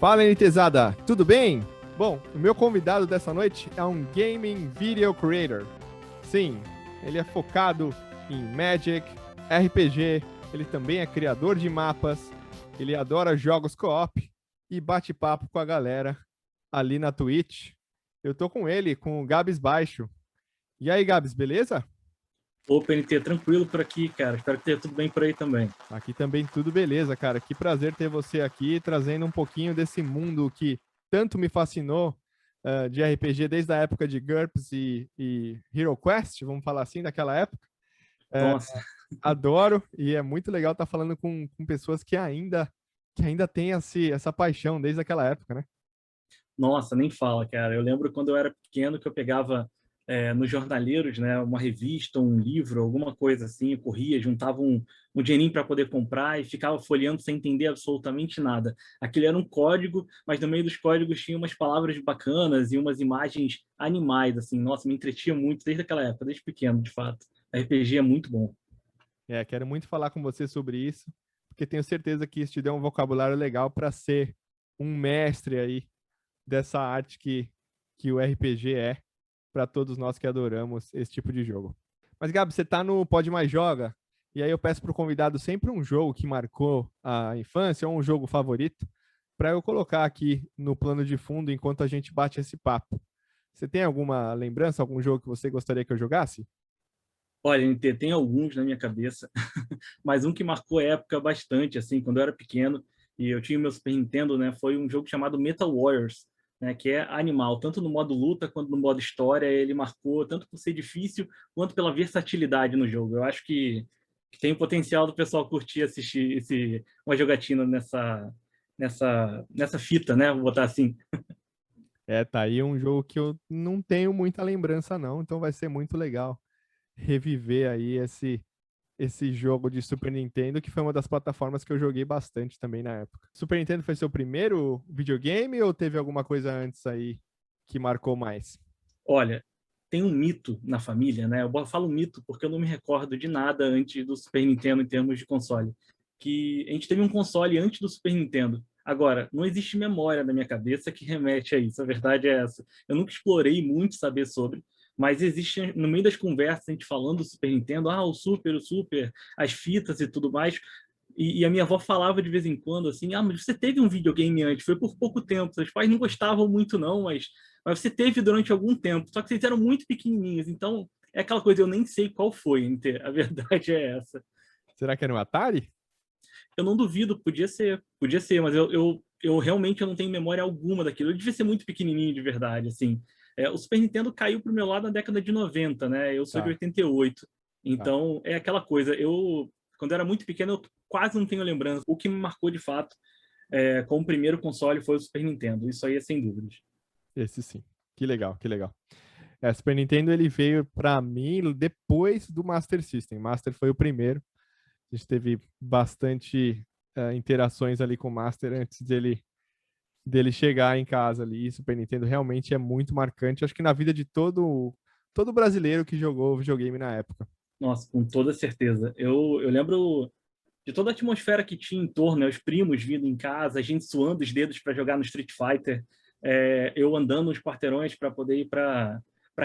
Fala, NTzada, tudo bem? Bom, o meu convidado dessa noite é um Gaming Video Creator. Sim, ele é focado em Magic, RPG, ele também é criador de mapas, ele adora jogos co-op e bate papo com a galera ali na Twitch. Eu tô com ele, com o Gabs Baixo. E aí, Gabs, beleza? Opa, NT, tranquilo por aqui, cara. Espero que esteja tudo bem por aí também. Aqui também tudo beleza, cara. Que prazer ter você aqui, trazendo um pouquinho desse mundo que tanto me fascinou de RPG desde a época de GURPS e Hero Quest, vamos falar assim, daquela época. Nossa, Adoro e é muito legal estar falando com pessoas que ainda têm essa paixão desde aquela época, né? nossa, nem fala, cara. Eu lembro quando eu era pequeno que eu pegava nos jornaleiros, né, uma revista, um livro, alguma coisa assim, eu corria, juntava um dinheirinho para poder comprar e ficava folheando sem entender absolutamente nada. Aquilo era um código, mas no meio dos códigos tinha umas palavras bacanas e umas imagens animais, assim. Nossa, me entretinha muito desde aquela época, desde pequeno, de fato. RPG é muito bom. Quero muito falar com você sobre isso, porque tenho certeza que isso te deu um vocabulário legal para ser um mestre aí dessa arte que o RPG é para todos nós que adoramos esse tipo de jogo. Mas, Gabi, você tá no Pode Mais Joga, e aí eu peço pro convidado sempre um jogo que marcou a infância ou um jogo favorito, para eu colocar aqui no plano de fundo enquanto a gente bate esse papo. Você tem alguma lembrança, algum jogo que você gostaria que eu jogasse? Olha, NT, tem alguns na minha cabeça, mas um que marcou a época bastante, assim, quando eu era pequeno e eu tinha o meu Super Nintendo, né, foi um jogo chamado Metal Warriors, né, que é animal, tanto no modo luta quanto no modo história. Ele marcou tanto por ser difícil quanto pela versatilidade no jogo. Eu acho que tem o potencial do pessoal curtir assistir uma jogatina nessa fita, né, vou botar assim. Tá aí um jogo que eu não tenho muita lembrança não, então vai ser muito legal reviver aí esse jogo de Super Nintendo, que foi uma das plataformas que eu joguei bastante também na época. Super Nintendo foi seu primeiro videogame ou teve alguma coisa antes aí que marcou mais? Olha, tem um mito na família, né? Eu falo mito porque eu não me recordo de nada antes do Super Nintendo em termos de console. Que a gente teve um console antes do Super Nintendo. Agora, não existe memória na minha cabeça que remete a isso. A verdade é essa. Eu nunca explorei muito saber sobre, mas existe no meio das conversas a gente falando do Super Nintendo, o Super, as fitas e tudo mais. E a minha avó falava de vez em quando assim, mas você teve um videogame antes, foi por pouco tempo, seus pais não gostavam muito não, mas você teve durante algum tempo, só que vocês eram muito pequenininhos, então é aquela coisa, eu nem sei qual foi, a verdade é essa. Será que era um Atari? Eu não duvido, podia ser, mas eu realmente eu não tenho memória alguma daquilo, eu devia ser muito pequenininho de verdade, assim. O Super Nintendo caiu pro meu lado na década de 90, né, eu sou de Tá, 88, tá. então é aquela coisa, quando eu era muito pequeno, eu quase não tenho lembrança. O que me marcou de fato como primeiro console foi o Super Nintendo, isso aí é sem dúvidas. Esse sim. Que legal, que legal. Super Nintendo ele veio para mim depois do Master System. Master foi o primeiro. A gente teve bastante interações ali com o Master antes dele chegar em casa ali. E Super Nintendo realmente é muito marcante. Acho que na vida de todo brasileiro que jogou videogame na época. Nossa, com toda certeza. Eu lembro de toda a atmosfera que tinha em torno, né? Os primos vindo em casa, a gente suando os dedos para jogar no Street Fighter, eu andando nos quarteirões para poder ir para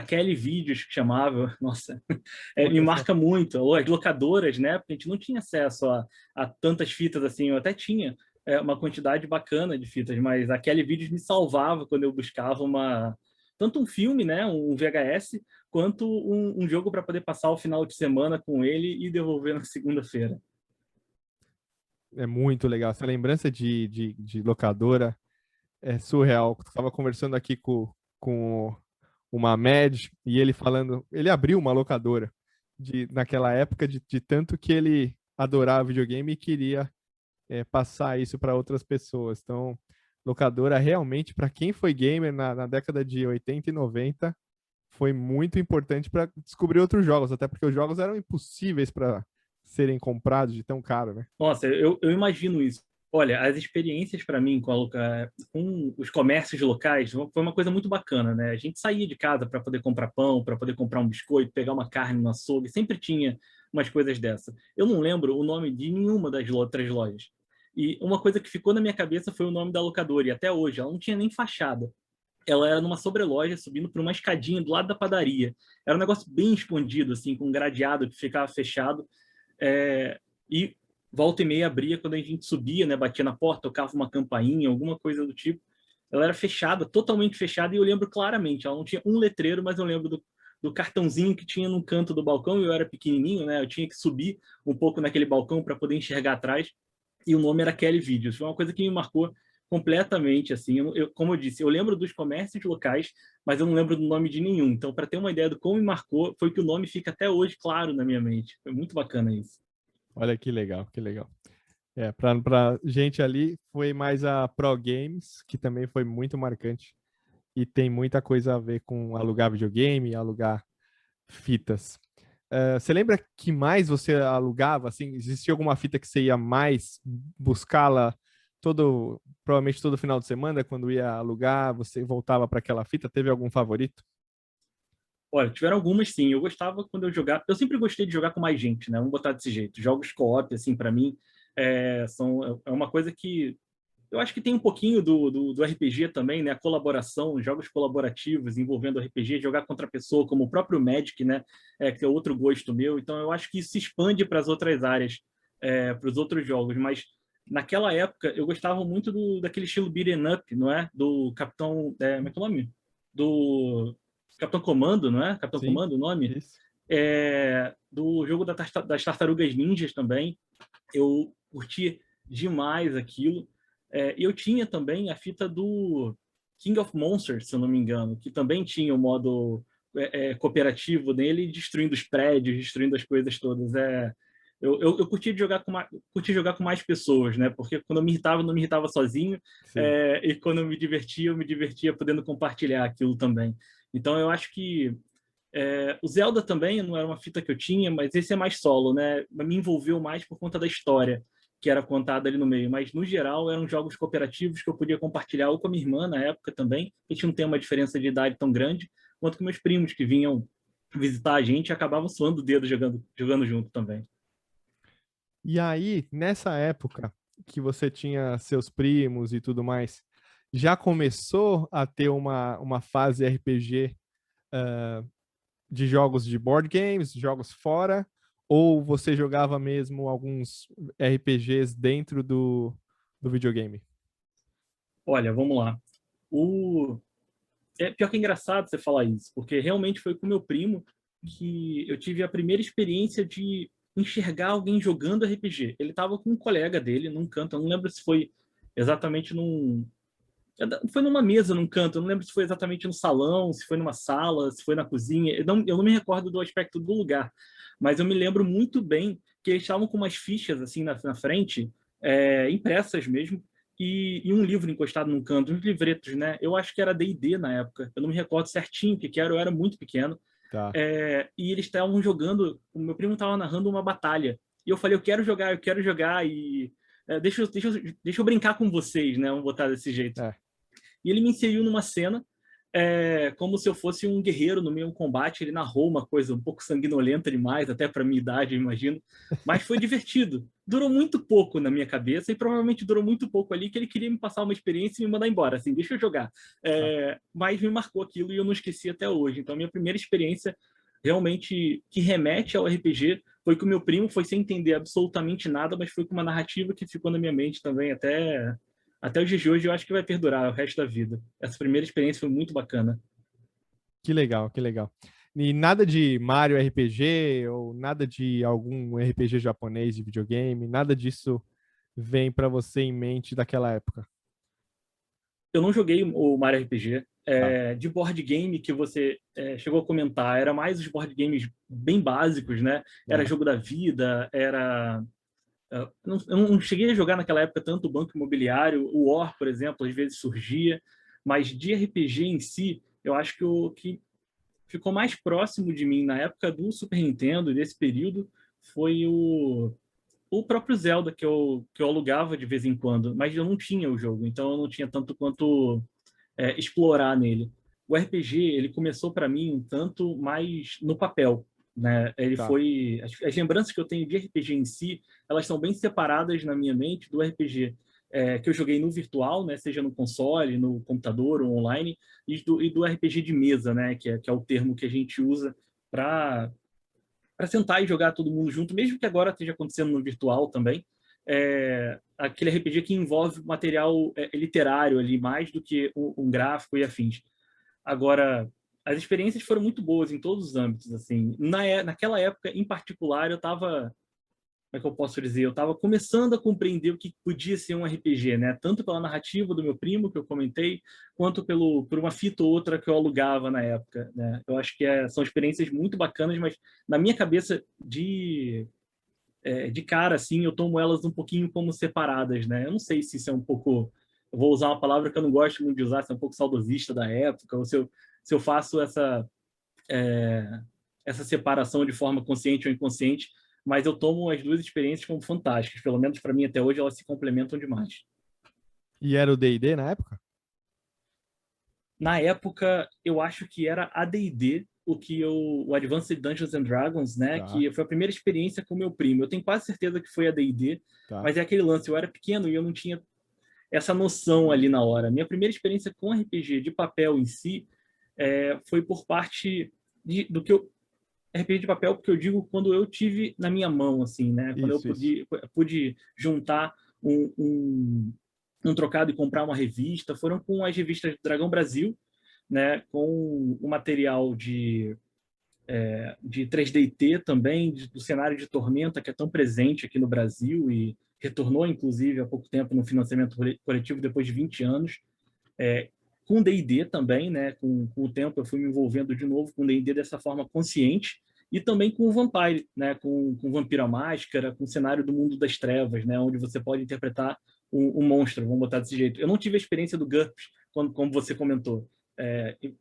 Kelly Vídeos, que chamava. Nossa, me Olha só. marca muito. As locadoras, né? Porque a gente não tinha acesso a tantas fitas assim. Eu até tinha uma quantidade bacana de fitas, mas a Kelly Vídeos me salvava quando eu buscava tanto um filme, né? Um VHS, quanto um jogo para poder passar o final de semana com ele e devolver na segunda-feira. É muito legal. Essa lembrança de locadora é surreal. Eu estava conversando aqui com o Mamed e ele falando. Ele abriu uma locadora naquela época de tanto que ele adorava videogame e queria passar isso para outras pessoas. Então, locadora realmente, para quem foi gamer na década de 80 e 90, foi muito importante para descobrir outros jogos, até porque os jogos eram impossíveis para serem comprados de tão caro, né? Nossa, eu imagino isso. Olha, as experiências para mim com os comércios locais foi uma coisa muito bacana, né? A gente saía de casa para poder comprar pão, para poder comprar um biscoito, pegar uma carne no açougue, sempre tinha umas coisas dessa. Eu não lembro o nome de nenhuma das outras lojas. E uma coisa que ficou na minha cabeça foi o nome da locadora, e até hoje, ela não tinha nem fachada. Ela era numa sobreloja, subindo por uma escadinha do lado da padaria. Era um negócio bem escondido, assim, com um gradeado que ficava fechado. E volta e meia abria quando a gente subia, né? Batia na porta, tocava uma campainha, alguma coisa do tipo. Ela era fechada, totalmente fechada, e eu lembro claramente. Ela não tinha um letreiro, mas eu lembro do cartãozinho que tinha no canto do balcão. Eu era pequenininho, né? Eu tinha que subir um pouco naquele balcão para poder enxergar atrás. E o nome era Kelly Videos. Foi uma coisa que me marcou completamente, assim. Como eu disse, eu lembro dos comércios locais, mas eu não lembro do nome de nenhum. Então, para ter uma ideia do como me marcou, foi que o nome fica até hoje claro na minha mente. Foi muito bacana isso. Olha que legal, que legal. Pra gente ali foi mais a Pro Games, que também foi muito marcante e tem muita coisa a ver com alugar videogame, alugar fitas. Você lembra que mais você alugava? Assim, existia alguma fita que você ia mais buscá-la provavelmente todo final de semana, quando ia alugar, você voltava para aquela fita? Teve algum favorito? Olha, tiveram algumas sim. Eu gostava quando eu jogava. Eu sempre gostei de jogar com mais gente, né? Vamos botar desse jeito. Jogos co-op, assim, para mim, é uma coisa que eu acho que tem um pouquinho do RPG também, né? A colaboração, jogos colaborativos envolvendo RPG, jogar contra a pessoa, como o próprio Magic, né? Que é outro gosto meu. Então, eu acho que isso se expande para as outras áreas, para os outros jogos. Mas naquela época, eu gostava muito daquele estilo beat'em up, não é? Do Capitão. Como é que é o nome? Do Capitão Comando, não é? Capitão Sim, Comando, o nome? isso. Do jogo das Tartarugas Ninjas também. Eu curti demais aquilo. E eu tinha também a fita do King of Monsters, se eu não me engano, que também tinha o modo cooperativo dele, destruindo os prédios, destruindo as coisas todas. Eu curti jogar com mais pessoas, né? Porque quando eu me irritava, eu não me irritava sozinho, Sim. e quando eu me divertia podendo compartilhar aquilo também. Então eu acho que o Zelda também não era uma fita que eu tinha, mas esse é mais solo, né? Me envolveu mais por conta da história que era contada ali no meio. Mas, no geral, eram jogos cooperativos que eu podia compartilhar ou com a minha irmã na época também. A gente não tem uma diferença de idade tão grande, quanto com meus primos que vinham visitar a gente e acabavam suando o dedo jogando junto também. E aí, nessa época que você tinha seus primos e tudo mais, já começou a ter uma fase RPG de jogos de board games, jogos fora, ou você jogava mesmo alguns RPGs dentro do videogame? Olha, vamos lá. Pior que é engraçado você falar isso, porque realmente foi com meu primo que eu tive a primeira experiência de enxergar alguém jogando RPG. Ele estava com um colega dele num canto, eu não lembro se foi exatamente foi numa mesa num canto, eu não lembro se foi exatamente no salão, se foi numa sala, se foi na cozinha, eu não me recordo do aspecto do lugar, mas eu me lembro muito bem que eles estavam com umas fichas assim na frente, impressas mesmo, e um livro encostado num canto, uns livretos, né? Eu acho que era D&D na época, eu não me recordo certinho o que era, eu era muito pequeno, Tá. e eles estavam jogando, o meu primo estava narrando uma batalha, e eu falei, eu quero jogar, e deixa eu brincar com vocês, né? Vamos botar desse jeito. É. E ele me inseriu numa cena como se eu fosse um guerreiro no meio de um combate. Ele narrou uma coisa um pouco sanguinolenta demais, até para minha idade, eu imagino. Mas foi divertido. Durou muito pouco na minha cabeça e provavelmente durou muito pouco ali que ele queria me passar uma experiência e me mandar embora. Assim, deixa eu jogar. Tá. Mas me marcou aquilo e eu não esqueci até hoje. Então, a minha primeira experiência realmente que remete ao RPG foi com o meu primo, foi sem entender absolutamente nada, mas foi com uma narrativa que ficou na minha mente também até os dias de hoje. Eu acho que vai perdurar o resto da vida. Essa primeira experiência foi muito bacana. Que legal, que legal. E nada de Mario RPG ou nada de algum RPG japonês de videogame, nada disso vem para você em mente daquela época. Eu não joguei o Mario RPG. Tá. De board game que você chegou a comentar, era mais os board games bem básicos, né? Era É. Jogo da Vida, era... eu não cheguei a jogar naquela época tanto o Banco Imobiliário, o War, por exemplo, às vezes surgia, mas de RPG em si, eu acho que o que ficou mais próximo de mim na época do Super Nintendo, desse período, foi o próprio Zelda que eu alugava de vez em quando, mas eu não tinha o jogo, então eu não tinha tanto quanto explorar nele. O RPG ele começou para mim um tanto mais no papel. né? Ele Tá. foi... As lembranças que eu tenho de RPG em si, elas são bem separadas na minha mente do RPG que eu joguei no virtual, né? Seja no console, no computador ou online, e do RPG de mesa, né? Que é o termo que a gente usa para sentar e jogar todo mundo junto, mesmo que agora esteja acontecendo no virtual também. Aquele RPG que envolve material literário ali, mais do que um gráfico e afins. Agora, as experiências foram muito boas em todos os âmbitos, assim. Naquela época, em particular, eu estava, como é que eu posso dizer? Eu estava começando a compreender o que podia ser um RPG, né? Tanto pela narrativa do meu primo, que eu comentei, quanto por uma fita ou outra que eu alugava na época, né? Eu acho que são experiências muito bacanas, mas na minha cabeça de cara, assim, eu tomo elas um pouquinho como separadas, né? Eu não sei se isso é um pouco... Eu vou usar uma palavra que eu não gosto muito de usar, se é um pouco saudosista da época, ou se eu faço essa separação de forma consciente ou inconsciente, mas eu tomo as duas experiências como fantásticas. Pelo menos para mim, até hoje, elas se complementam demais. E era o D&D na época? Na época, eu acho que era AD&D, o Advanced Dungeons and Dragons, né? Tá, Que foi a primeira experiência com meu primo. Eu tenho quase certeza que foi AD&D, tá. mas é aquele lance, eu era pequeno e eu não tinha essa noção ali na hora. Minha primeira experiência com RPG de papel em si foi por parte do que eu... RPG de papel, porque eu digo quando eu tive na minha mão, assim, né? Quando eu Isso. pude juntar um trocado e comprar uma revista, foram com as revistas Dragão Brasil, né? Com o material de 3D&T também, do cenário de Tormenta, que é tão presente aqui no Brasil e retornou, inclusive, há pouco tempo no financiamento coletivo, depois de 20 anos. Com D&D também, né? Com o tempo eu fui me envolvendo de novo com D&D dessa forma consciente, e também com o Vampire, né? Com Vampiro à Máscara, com o cenário do Mundo das Trevas, né? Onde você pode interpretar um monstro, vamos botar desse jeito. Eu não tive a experiência do GURPS, como você comentou.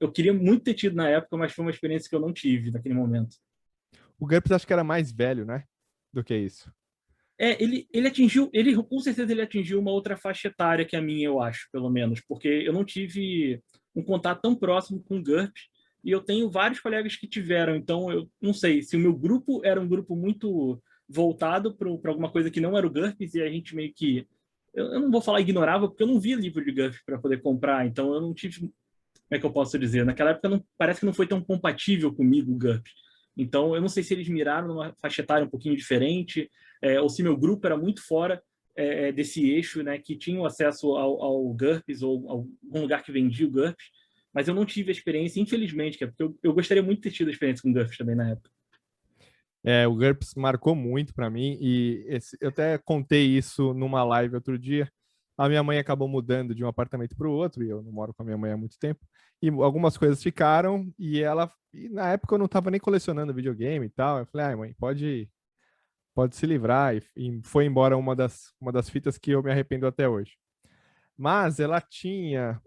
Eu queria muito ter tido na época, mas foi uma experiência que eu não tive naquele momento. O GURPS acho que era mais velho, né? Do que isso. Ele atingiu, com certeza ele atingiu uma outra faixa etária que a minha, eu acho, pelo menos, porque eu não tive um contato tão próximo com o GURPS, e eu tenho vários colegas que tiveram, então eu não sei se o meu grupo era um grupo muito voltado para alguma coisa que não era o GURPS, e a gente meio que, eu não vou falar ignorava, porque eu não via livro de GURPS para poder comprar, então eu não tive, como é que eu posso dizer, naquela época parece que não foi tão compatível comigo o GURPS. Então, eu não sei se eles miraram numa faixa etária um pouquinho diferente, ou se meu grupo era muito fora desse eixo, né, que tinham acesso ao GURPS ou a algum lugar que vendia o GURPS, mas eu não tive a experiência, infelizmente, porque eu gostaria muito de ter tido a experiência com o GURPS também na época. O GURPS marcou muito para mim e eu até contei isso numa live outro dia. A minha mãe acabou mudando de um apartamento para o outro e eu não moro com a minha mãe há muito tempo. E algumas coisas ficaram e na época eu não estava nem colecionando videogame e tal. Eu falei, ai mãe, pode se livrar e foi embora uma das fitas que eu me arrependo até hoje. Mas ela tinha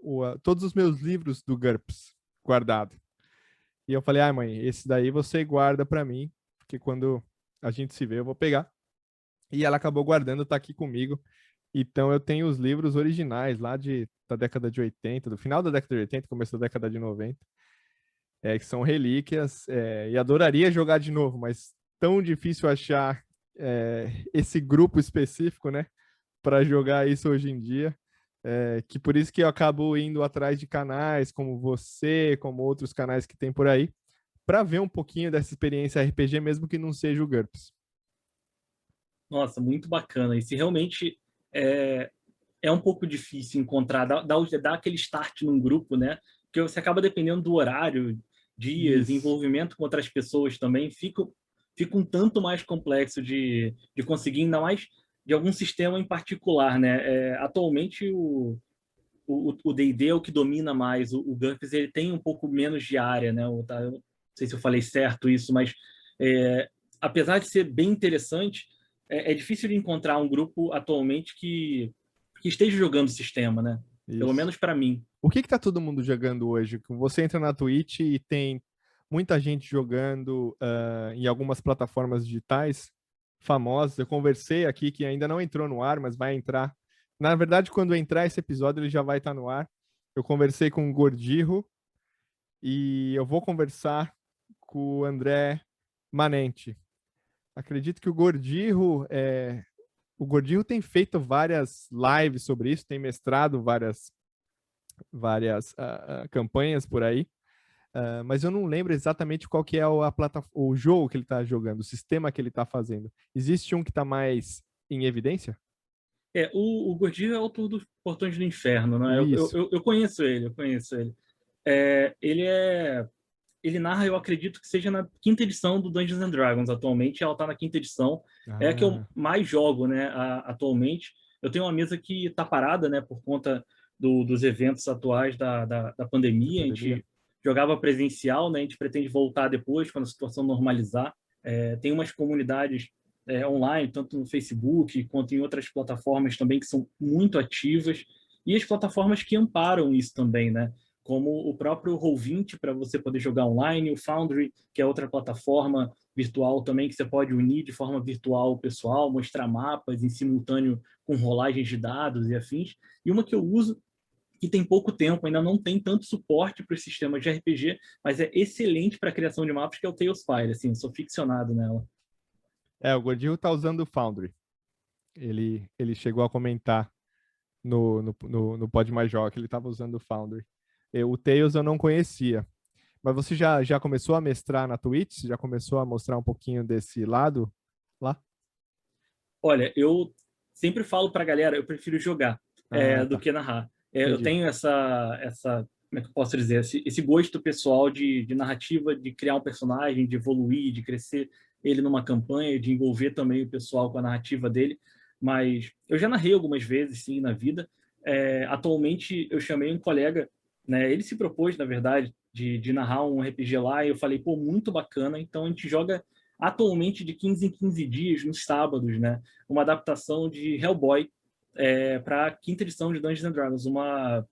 todos os meus livros do GURPS guardado. E eu falei, ai mãe, esse daí você guarda para mim, porque quando a gente se vê eu vou pegar. E ela acabou guardando, tá aqui comigo. Então eu tenho os livros originais lá da década de 80, do final da década de 80, começo da década de 90, que são relíquias, e adoraria jogar de novo, mas tão difícil achar esse grupo específico, né, para jogar isso hoje em dia, que por isso que eu acabo indo atrás de canais como você, como outros canais que tem por aí, para ver um pouquinho dessa experiência RPG, mesmo que não seja o GURPS. Nossa, muito bacana. E se realmente é um pouco difícil encontrar, dar aquele start num grupo, né? Porque você acaba dependendo do horário, dias, Isso. envolvimento com outras pessoas também, fica um tanto mais complexo de conseguir, ainda mais de algum sistema em particular, né? Atualmente, o D&D é o que domina mais, o GURPS ele tem um pouco menos de área, né? Eu não sei se eu falei certo isso, mas apesar de ser bem interessante, é difícil de encontrar um grupo atualmente que esteja jogando o sistema, né? Pelo Isso. menos para mim. O que tá todo mundo jogando hoje? Você entra na Twitch e tem muita gente jogando em algumas plataformas digitais famosas. Eu conversei aqui que ainda não entrou no ar, mas vai entrar. Na verdade, quando entrar esse episódio, ele já vai estar no ar. Eu conversei com o Gordirro e eu vou conversar com o André Manente. Acredito que o Gordirro tem feito várias lives sobre isso, tem mestrado várias campanhas por aí, mas eu não lembro exatamente qual que é o jogo que ele está jogando, o sistema que ele está fazendo. Existe um que está mais em evidência? O Gordinho é autor dos Portões do Inferno, né? Isso. Eu conheço ele, eu conheço ele. Ele narra, eu acredito que seja na quinta edição do Dungeons and Dragons atualmente. Ela está na quinta edição. É a que eu Ah, mais jogo, né, atualmente. Eu tenho uma mesa que está parada, né, por conta dos eventos atuais da da pandemia. A pandemia? gente jogava presencial, né? A gente pretende voltar depois, quando a situação normalizar. Tem umas comunidades online, tanto no Facebook quanto em outras plataformas também que são muito ativas. E as plataformas que amparam isso também, né? Como o próprio Roll20 para você poder jogar online, o Foundry, que é outra plataforma virtual também que você pode unir de forma virtual o pessoal, mostrar mapas em simultâneo com rolagens de dados e afins. E uma que eu uso, que tem pouco tempo, ainda não tem tanto suporte para os sistemas de RPG, mas é excelente para a criação de mapas, que é o Tailspire. Assim, eu sou ficcionado nela. O Gordirro está usando o Foundry. Ele chegou a comentar no Pod Mais Joga que ele estava usando o Foundry. O Tails eu não conhecia. Mas você já começou a mestrar na Twitch? Já começou a mostrar um pouquinho desse lado lá? Olha, eu sempre falo para a galera, eu prefiro jogar Ah, do tá. que narrar. Eu Entendi. tenho essa, como é que eu posso dizer, esse gosto pessoal de narrativa, de criar um personagem, de evoluir, de crescer ele numa campanha, de envolver também o pessoal com a narrativa dele. Mas eu já narrei algumas vezes, sim, na vida. Atualmente, eu chamei um colega, né? Ele se propôs, na verdade, de narrar um RPG lá, e eu falei, pô, muito bacana. Então, a gente joga atualmente de 15 em 15 dias, nos sábados, né? Uma adaptação de Hellboy para a quinta edição de Dungeons and Dragons, uma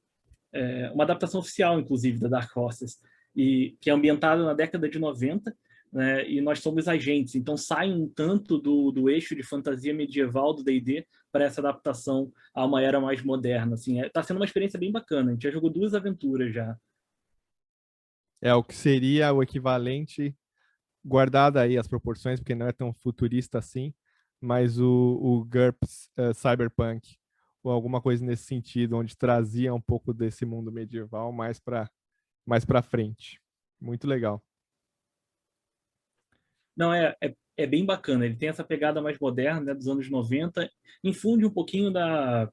adaptação oficial, inclusive, da Dark Horses, e que é ambientada na década de 90, né, e nós somos agentes, então sai um tanto do eixo de fantasia medieval do D&D para essa adaptação a uma era mais moderna. Assim, tá sendo uma experiência bem bacana, a gente já jogou 2 aventuras já. É o que seria o equivalente, guardado aí as proporções, porque não é tão futurista assim, mas o GURPS Cyberpunk, ou alguma coisa nesse sentido, onde trazia um pouco desse mundo medieval mais para frente. Muito legal. Não, é bem bacana, ele tem essa pegada mais moderna, né, dos anos 90, infunde um pouquinho da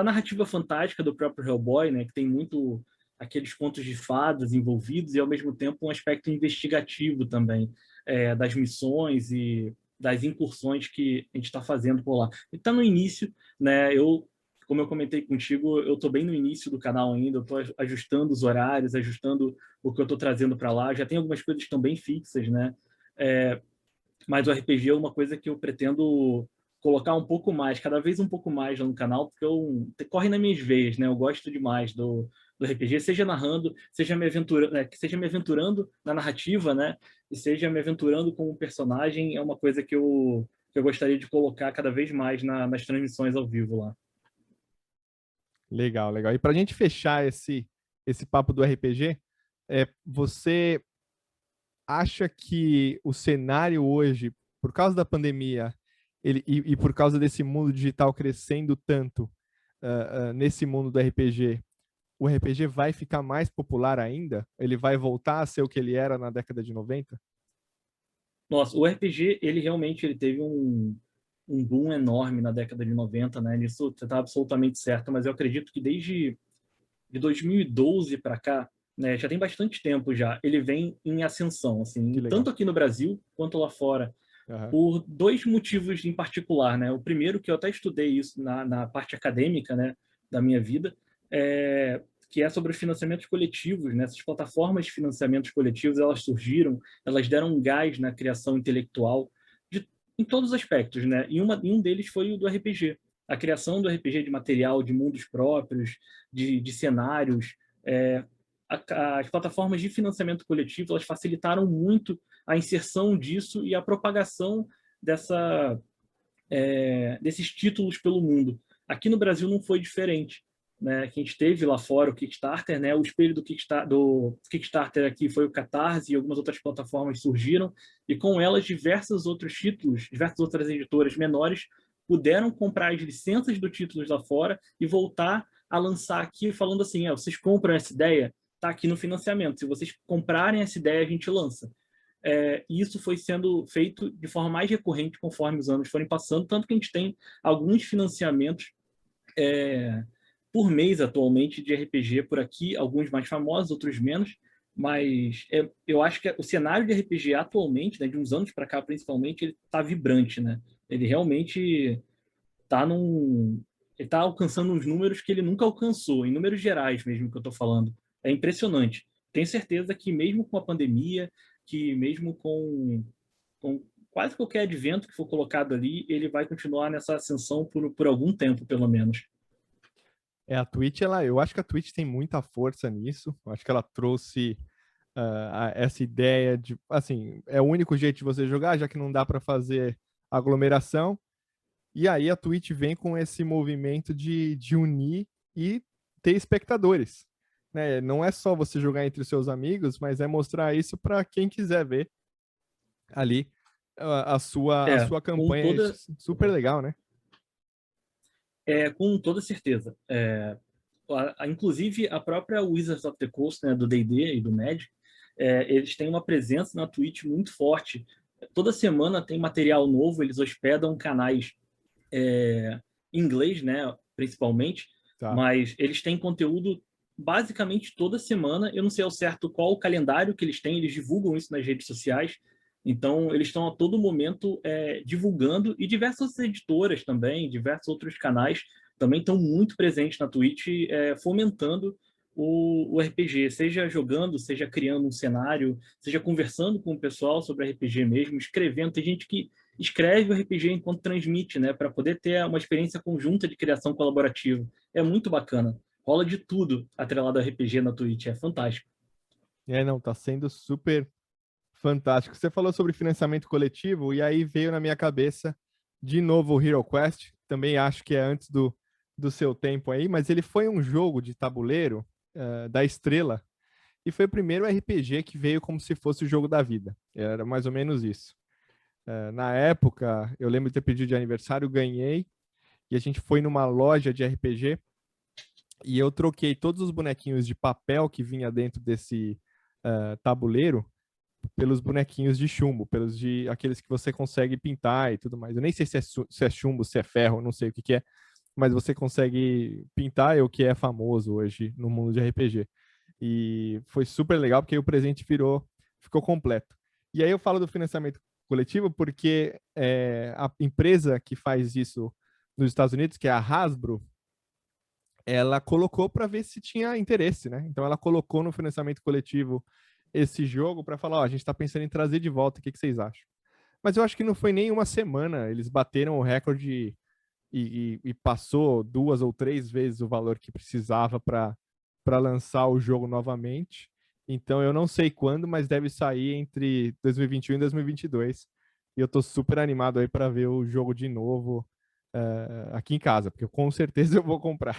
narrativa fantástica do próprio Hellboy, né, que tem muito aqueles contos de fadas envolvidos e, ao mesmo tempo, um aspecto investigativo também, das missões e das incursões que a gente está fazendo por lá. E está no início, né, como eu comentei contigo, eu estou bem no início do canal ainda, eu estou ajustando os horários, ajustando o que eu estou trazendo para lá, já tem algumas coisas que estão bem fixas, né, é, mas o RPG é uma coisa que eu pretendo colocar um pouco mais, cada vez um pouco mais lá no canal, porque corre nas minhas veias, né? Eu gosto demais do RPG, seja narrando, seja seja me aventurando na narrativa, né? E seja me aventurando como personagem, é uma coisa que eu gostaria de colocar cada vez mais nas transmissões ao vivo lá. Legal, legal. E para a gente fechar esse papo do RPG, você acha que o cenário hoje, por causa da pandemia, e por causa desse mundo digital crescendo tanto nesse mundo do RPG, o RPG vai ficar mais popular ainda? Ele vai voltar a ser o que ele era na década de 90? Nossa, o RPG, ele teve um boom enorme na década de 90, né? Nisso você está absolutamente certo, mas eu acredito que desde de 2012 para cá, né, já tem bastante tempo já, ele vem em ascensão, Que assim, legal. tanto aqui no Brasil quanto lá fora, Aham. por 2 motivos em particular, né? O primeiro, que eu até estudei isso na parte acadêmica, né, da minha vida, que é sobre os financiamentos coletivos, né? Essas plataformas de financiamentos coletivos, elas surgiram, elas deram um gás na criação intelectual em todos os aspectos, né? E um deles foi o do RPG. A criação do RPG de material, de mundos próprios, de cenários. As plataformas de financiamento coletivo, elas facilitaram muito a inserção disso e a propagação desses títulos pelo mundo. Aqui no Brasil não foi diferente. né, que a gente teve lá fora, o Kickstarter, né, o espelho do Kickstarter aqui foi o Catarse e algumas outras plataformas surgiram, e com elas diversos outros títulos, diversas outras editoras menores puderam comprar as licenças do títulos lá fora e voltar a lançar aqui falando assim, vocês compram essa ideia? Está aqui no financiamento, se vocês comprarem essa ideia, a gente lança. E isso foi sendo feito de forma mais recorrente conforme os anos forem passando, tanto que a gente tem alguns financiamentos por mês atualmente de RPG por aqui, alguns mais famosos, outros menos, mas eu acho que o cenário de RPG atualmente, né, de uns anos para cá principalmente, ele está vibrante, né? Ele realmente está ele tá alcançando uns números que ele nunca alcançou, em números gerais mesmo que eu estou falando. É impressionante. Tenho certeza que mesmo com a pandemia, que mesmo com quase qualquer advento que for colocado ali, ele vai continuar nessa ascensão por algum tempo, pelo menos. A Twitch, eu acho que a Twitch tem muita força nisso. Eu acho que ela trouxe essa ideia de, assim, é o único jeito de você jogar, já que não dá para fazer aglomeração. E aí a Twitch vem com esse movimento de unir e ter espectadores. Né? Não é só você jogar entre os seus amigos, mas é mostrar isso para quem quiser ver ali a sua Com campanha. toda, Isso é super legal, né? com toda certeza. Inclusive, a própria Wizards of the Coast, né, do D&D e do Magic, eles têm uma presença na Twitch muito forte. Toda semana tem material novo, eles hospedam canais em inglês, né, principalmente, Tá. mas eles têm conteúdo basicamente toda semana. Eu não sei ao certo qual o calendário que eles têm, eles divulgam isso nas redes sociais. Então, eles estão a todo momento divulgando, e diversas editoras também, diversos outros canais também estão muito presentes na Twitch, fomentando o RPG, seja jogando, seja criando um cenário, seja conversando com o pessoal sobre RPG mesmo, escrevendo. Tem gente que escreve o RPG enquanto transmite, né, para poder ter uma experiência conjunta de criação colaborativa. É muito bacana. Rola de tudo atrelado ao RPG na Twitch, é fantástico. Não, tá sendo super fantástico. Você falou sobre financiamento coletivo e aí veio na minha cabeça de novo o Hero Quest. Também acho que é antes do seu tempo aí, mas ele foi um jogo de tabuleiro da Estrela e foi o primeiro RPG que veio como se fosse o jogo da vida. Era mais ou menos isso. Na época, eu lembro de ter pedido de aniversário, ganhei e a gente foi numa loja de RPG e eu troquei todos os bonequinhos de papel que vinha dentro desse tabuleiro pelos bonequinhos de chumbo, pelos de aqueles que você consegue pintar e tudo mais. Eu nem sei se é chumbo, se é ferro, não sei o que que é, mas você consegue pintar, é o que é famoso hoje no mundo de RPG. E foi super legal porque o presente ficou completo. E aí eu falo do financiamento coletivo porque a empresa que faz isso nos Estados Unidos, que é a Hasbro, ela colocou para ver se tinha interesse, né? Então ela colocou no financiamento coletivo esse jogo para falar, ó, a gente está pensando em trazer de volta, o que vocês acham? Mas eu acho que não foi nem uma semana, eles bateram o recorde e passou 2 ou 3 vezes o valor que precisava para lançar o jogo novamente. Então eu não sei quando, mas deve sair entre 2021 e 2022. E eu tô super animado aí para ver o jogo de novo aqui em casa, porque com certeza eu vou comprar.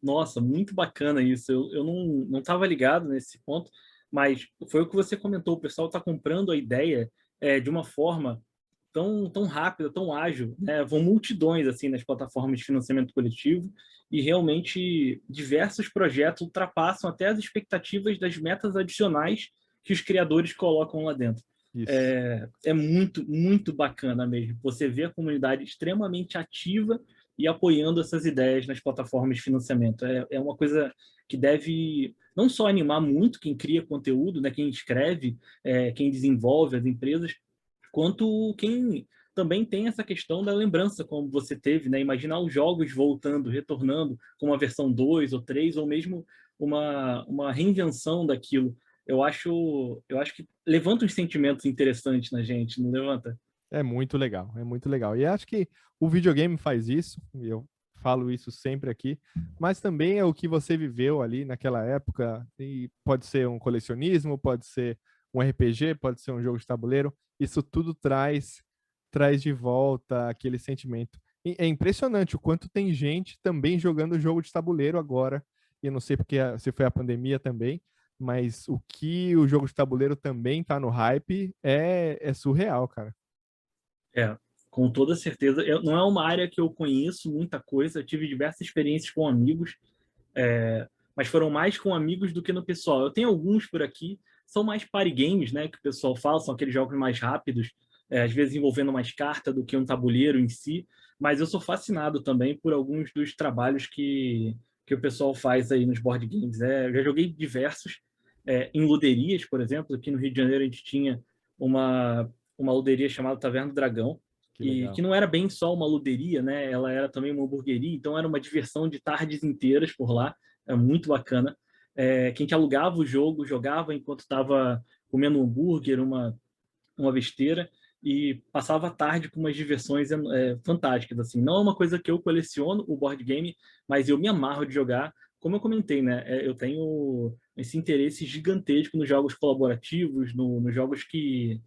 Nossa, muito bacana isso. Eu não estava ligado nesse ponto, mas foi o que você comentou. O pessoal está comprando a ideia de uma forma tão rápida, tão ágil, né? Vão multidões assim nas plataformas de financiamento coletivo, e realmente diversos projetos ultrapassam até as expectativas das metas adicionais que os criadores colocam lá dentro. Isso. É muito, muito bacana mesmo. Você vê a comunidade extremamente ativa e apoiando essas ideias nas plataformas de financiamento. É uma coisa que deve não só animar muito quem cria conteúdo, né, quem escreve, quem desenvolve as empresas, quanto quem também tem essa questão da lembrança, como você teve, né? Imaginar os jogos voltando, retornando com uma versão 2 ou 3, ou mesmo uma reinvenção daquilo. Eu acho que levanta uns sentimentos interessantes na gente, não levanta? É muito legal, é muito legal. E acho que o videogame faz isso, e eu falo isso sempre aqui, mas também é o que você viveu ali naquela época, e pode ser um colecionismo, pode ser um RPG, pode ser um jogo de tabuleiro, isso tudo traz de volta aquele sentimento. É impressionante o quanto tem gente também jogando jogo de tabuleiro agora. E eu não sei porque se foi a pandemia também, mas o que o jogo de tabuleiro também tá no hype é surreal, cara. É, com toda certeza. Não é uma área que eu conheço muita coisa, eu tive diversas experiências com amigos, mas foram mais com amigos do que no pessoal. Eu tenho alguns por aqui, são mais party games, né, que o pessoal fala, são aqueles jogos mais rápidos, às vezes envolvendo mais carta do que um tabuleiro em si, mas eu sou fascinado também por alguns dos trabalhos que o pessoal faz aí nos board games. Eu já joguei diversos, em luderias, por exemplo, aqui no Rio de Janeiro a gente tinha uma luderia chamada Taverna do Dragão, Que e legal. que não era bem só uma luderia, né? Ela era também uma hamburgueria, então era uma diversão de tardes inteiras por lá, é muito bacana. Que a gente alugava o jogo, jogava enquanto estava comendo um hambúrguer, uma besteira, e passava a tarde com umas diversões fantásticas. Assim. Não é uma coisa que eu coleciono, o board game, mas eu me amarro de jogar. Como eu comentei, né? Eu tenho esse interesse gigantesco nos jogos colaborativos, nos jogos que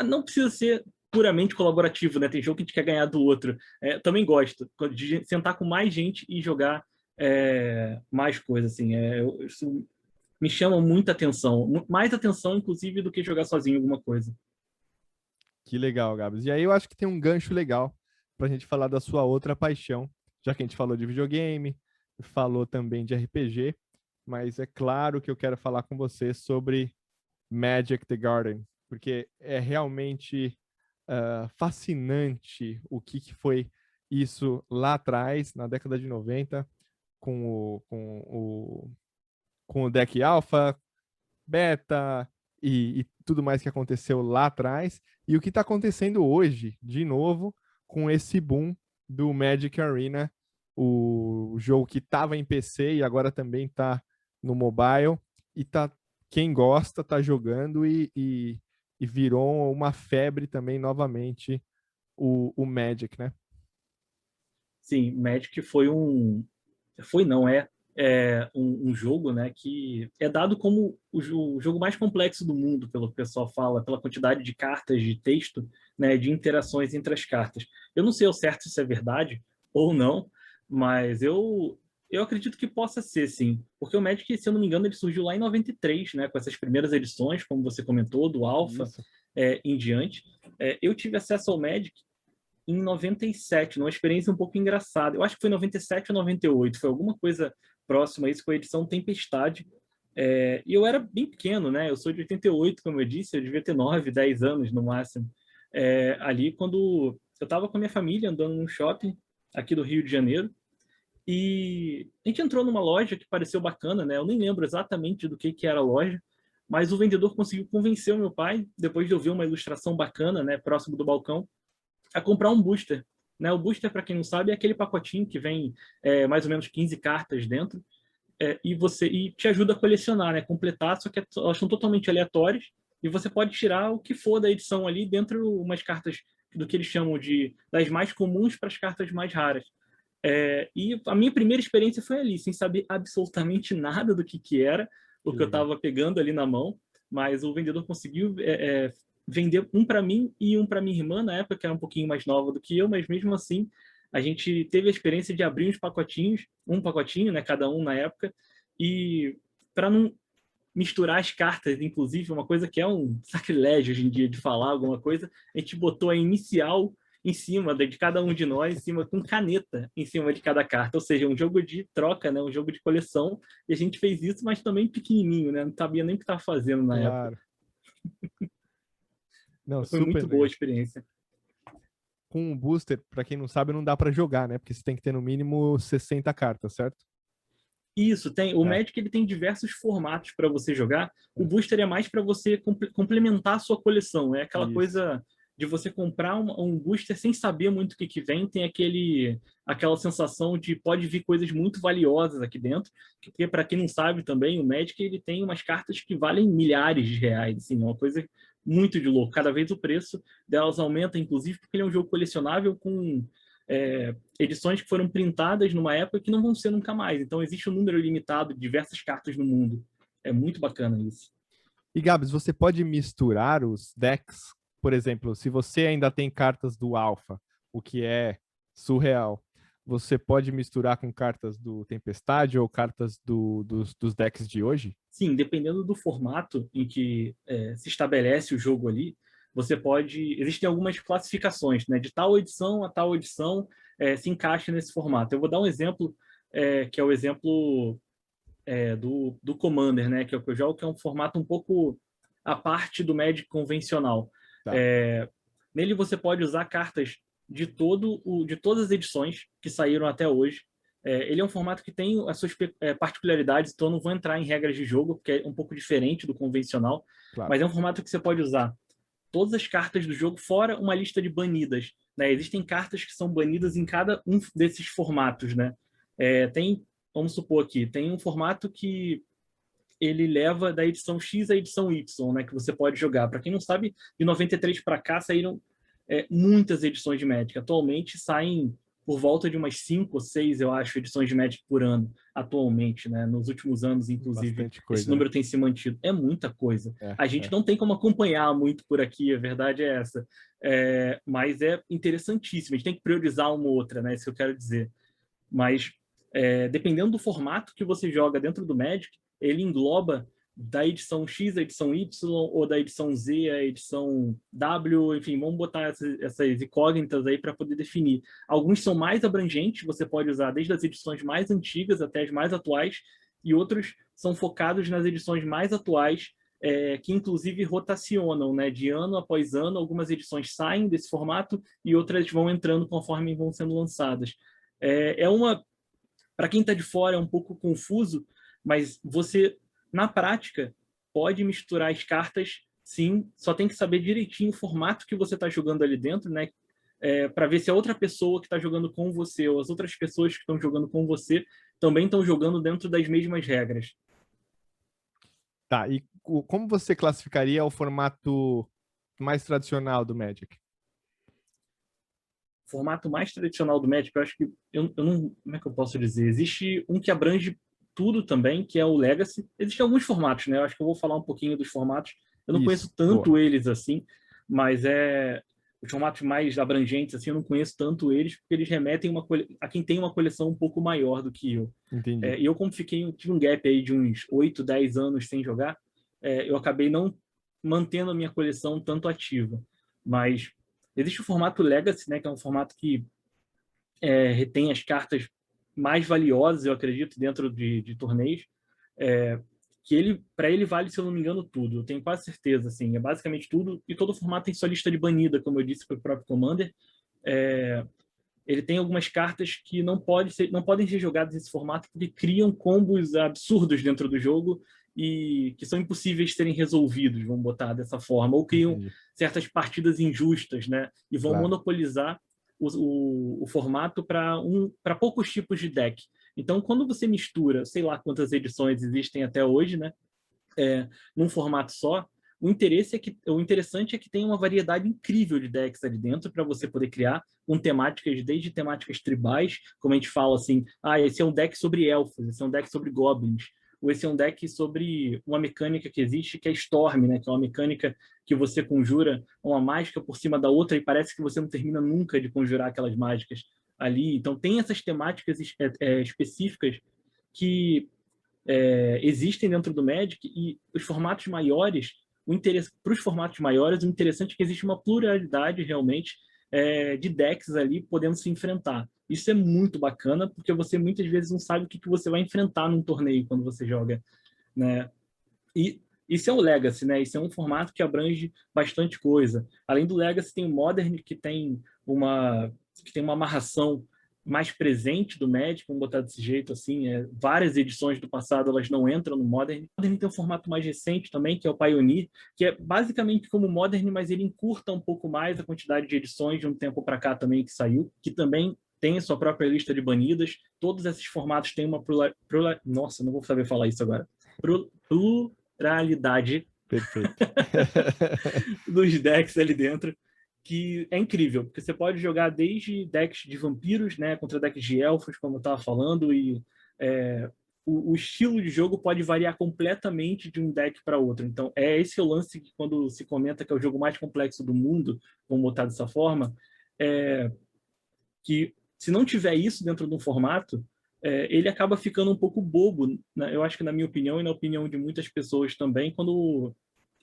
não precisa ser puramente colaborativo, né? Tem jogo que a gente quer ganhar do outro. Também gosto de sentar com mais gente e jogar mais coisas, assim. Isso me chama muita atenção. Mais atenção, inclusive, do que jogar sozinho alguma coisa. Que legal, Gabs. E aí eu acho que tem um gancho legal pra gente falar da sua outra paixão, já que a gente falou de videogame, falou também de RPG, mas é claro que eu quero falar com você sobre Magic the Garden, porque é realmente fascinante o que foi isso lá atrás, na década de 90, com o deck Alpha, Beta e tudo mais que aconteceu lá atrás, e o que está acontecendo hoje, de novo, com esse boom do Magic Arena, o jogo que estava em PC e agora também está no mobile, e tá, quem gosta está jogando e virou uma febre também novamente o Magic, né? Sim, Magic foi foi não um jogo, né, que é dado como o jogo mais complexo do mundo, pelo que o pessoal fala, pela quantidade de cartas de texto, né, de interações entre as cartas. Eu não sei ao certo se isso é verdade ou não, mas eu acredito que possa ser, sim. Porque o Magic, se eu não me engano, ele surgiu lá em 93, né, com essas primeiras edições, como você comentou, do Alpha Isso. em diante. Eu tive acesso ao Magic em 97, numa experiência um pouco engraçada. Eu acho que foi 97 ou 98, foi alguma coisa próxima a isso, foi a edição Tempestade. E eu era bem pequeno, né? Eu sou de 88, como eu disse, eu devia ter 9, 10 anos no máximo. Ali, quando eu estava com a minha família andando num shopping aqui do Rio de Janeiro, e a gente entrou numa loja que pareceu bacana, né? Eu nem lembro exatamente do que era a loja, mas o vendedor conseguiu convencer o meu pai, depois de eu ver uma ilustração bacana, né, próximo do balcão, a comprar um booster. Né? O booster, para quem não sabe, é aquele pacotinho que vem mais ou menos 15 cartas dentro e te ajuda a colecionar, né? Completar, só que elas são totalmente aleatórias e você pode tirar o que for da edição ali dentro umas cartas do que eles chamam de das mais comuns para as cartas mais raras. E a minha primeira experiência foi ali, sem saber absolutamente nada do que era, o Que que eu legal. estava pegando ali na mão, mas o vendedor conseguiu vender um para mim e um para minha irmã, na época, que era um pouquinho mais nova do que eu, mas mesmo assim, a gente teve a experiência de abrir uns pacotinhos, um pacotinho, né, cada um na época, e para não misturar as cartas, inclusive, uma coisa que é um sacrilégio hoje em dia de falar alguma coisa, a gente botou a inicial em cima de cada um de nós, em cima com caneta em cima de cada carta, ou seja, um jogo de troca, né, um jogo de coleção, e a gente fez isso, mas também pequenininho, né, não sabia nem o que estava fazendo na época. Claro. Não, Foi super muito boa a legal. experiência. Com um booster, para quem não sabe, não dá para jogar, né? Porque você tem que ter no mínimo 60 cartas, certo? Isso, tem. O É, Magic ele tem diversos formatos para você jogar. O é. booster é mais para você complementar a sua coleção. É aquela Isso. coisa de você comprar um booster sem saber muito o que vem, tem aquela sensação de pode vir coisas muito valiosas aqui dentro, porque para quem não sabe também, o Magic ele tem umas cartas que valem milhares de reais, assim, é uma coisa muito de louco. Cada vez o preço delas aumenta, inclusive porque ele é um jogo colecionável com edições que foram printadas numa época que não vão ser nunca mais. Então existe um número limitado de diversas cartas no mundo. É muito bacana isso. E Gabs, você pode misturar os decks? Por exemplo, se você ainda tem cartas do Alpha, o que é surreal. Você pode misturar com cartas do Tempestade ou cartas dos decks de hoje? Sim, dependendo do formato em que se estabelece o jogo ali, você pode. Existem algumas classificações, né? De tal edição a tal edição se encaixa nesse formato. Eu vou dar um exemplo, que é o exemplo do Commander, né? Que é o que eu jogo, que é um formato um pouco à parte do Magic convencional. Tá, É, nele você pode usar cartas de todas as edições que saíram até hoje. Ele é um formato que tem as suas particularidades, então eu não vou entrar em regras de jogo, porque é um pouco diferente do convencional, claro. mas é um formato que você pode usar todas as cartas do jogo, fora uma lista de banidas. Né? Existem cartas que são banidas em cada um desses formatos. Né? Vamos supor aqui, tem um formato que ele leva da edição X à edição Y, né, que você pode jogar. Para quem não sabe, de 93 para cá saíram muitas edições de Magic. Atualmente saem por volta de umas 5 ou 6, eu acho, edições de Magic por ano, atualmente, né? Nos últimos anos, inclusive, Bastante esse coisa, né? número tem se mantido. É muita coisa. É, A gente é. não tem como acompanhar muito por aqui, a verdade é essa. Mas é interessantíssimo. A gente tem que priorizar uma ou outra, né? Isso que eu quero dizer. Mas, dependendo do formato que você joga dentro do Magic, ele engloba da edição X à edição Y, ou da edição Z à edição W, enfim, vamos botar essas incógnitas aí para poder definir. Alguns são mais abrangentes, você pode usar desde as edições mais antigas até as mais atuais, e outros são focados nas edições mais atuais, que inclusive rotacionam, né? De ano após ano, algumas edições saem desse formato e outras vão entrando conforme vão sendo lançadas. Para quem está de fora é um pouco confuso, mas você, na prática, pode misturar as cartas, sim, só tem que saber direitinho o formato que você está jogando ali dentro, né? Para ver se a outra pessoa que está jogando com você ou as outras pessoas que estão jogando com você também estão jogando dentro das mesmas regras. Tá, e como você classificaria o formato mais tradicional do Magic? O formato mais tradicional do Magic, eu acho que eu não, como é que eu posso dizer? Existe um que abrange tudo também, que é o Legacy. Existem alguns formatos, né? Eu acho que eu vou falar um pouquinho dos formatos. Eu não Isso, conheço boa. tanto eles assim, mas os formatos mais abrangentes assim, eu não conheço tanto eles, porque eles remetem a quem tem uma coleção um pouco maior do que eu. Entendi. E eu, como tive um gap aí de uns 8, 10 anos sem jogar, eu acabei não mantendo a minha coleção tanto ativa. Mas existe o formato Legacy, né, que é um formato que retém as cartas mais valiosas, eu acredito, dentro de torneios, que para ele vale, se eu não me engano, tudo. Eu tenho quase certeza, assim, é basicamente tudo, e todo formato tem sua lista de banida, como eu disse para o próprio Commander. Ele tem algumas cartas que não podem ser jogadas nesse formato porque criam combos absurdos dentro do jogo e que são impossíveis de serem resolvidos, vamos botar dessa forma, ou criam Entendi. certas partidas injustas, né? E vão Claro. monopolizar o formato para poucos tipos de deck. Então, quando você mistura, sei lá quantas edições existem até hoje, né? Num formato só, o interessante é que tem uma variedade incrível de decks ali dentro para você poder criar com temáticas, desde temáticas tribais, como a gente fala assim, esse é um deck sobre elfos, esse é um deck sobre goblins, ou esse é um deck sobre uma mecânica que existe, que é Storm, né? Que é uma mecânica que você conjura uma mágica por cima da outra e parece que você não termina nunca de conjurar aquelas mágicas ali. Então tem essas temáticas específicas que existem dentro do Magic e os formatos maiores, para os formatos maiores, o interessante é que existe uma pluralidade realmente de decks ali podendo se enfrentar. Isso é muito bacana, porque você muitas vezes não sabe o que você vai enfrentar num torneio quando você joga, né? E isso é o Legacy, né? Isso é um formato que abrange bastante coisa. Além do Legacy, tem o Modern, que tem uma amarração mais presente do Magic, vamos botar desse jeito assim. Várias edições do passado elas não entram no Modern. O Modern tem um formato mais recente também, que é o Pioneer, que é basicamente como o Modern, mas ele encurta um pouco mais a quantidade de edições de um tempo para cá também que saiu, que também tem a sua própria lista de banidas. Todos esses formatos têm uma nossa, não vou saber falar isso agora. Pluralidade Perfeito. dos decks ali dentro, que é incrível, porque você pode jogar desde decks de vampiros, né, contra decks de elfos, como eu estava falando, e o estilo de jogo pode variar completamente de um deck para outro. Então, é esse o lance que quando se comenta que é o jogo mais complexo do mundo, vamos botar dessa forma, que Se não tiver isso dentro de um formato, ele acaba ficando um pouco bobo, né? Eu acho que, na minha opinião, e na opinião de muitas pessoas também, quando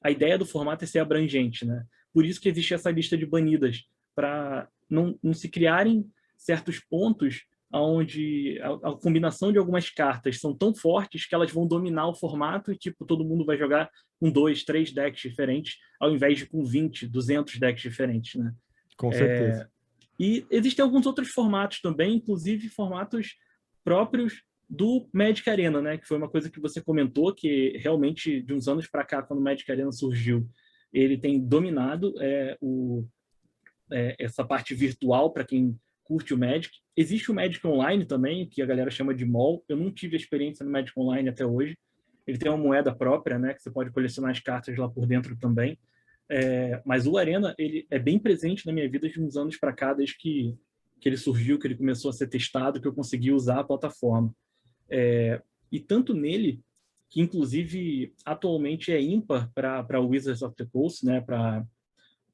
a ideia do formato é ser abrangente, né? Por isso que existe essa lista de banidas, para não se criarem certos pontos onde a combinação de algumas cartas são tão fortes que elas vão dominar o formato e, tipo, todo mundo vai jogar com 2, 3 decks diferentes, ao invés de com 20, 200 decks diferentes, né? Com certeza. E existem alguns outros formatos também, inclusive formatos próprios do Magic Arena, né? Que foi uma coisa que você comentou, que realmente, de uns anos para cá, quando o Magic Arena surgiu, ele tem dominado essa parte virtual para quem curte o Magic. Existe o Magic Online também, que a galera chama de MOL. Eu não tive a experiência no Magic Online até hoje. Ele tem uma moeda própria, né? Que você pode colecionar as cartas lá por dentro também. Mas o Arena, ele é bem presente na minha vida de uns anos para cá, desde que ele surgiu, que ele começou a ser testado, que eu consegui usar a plataforma. E tanto nele, que inclusive atualmente é ímpar para o Wizards of the Coast, né? Para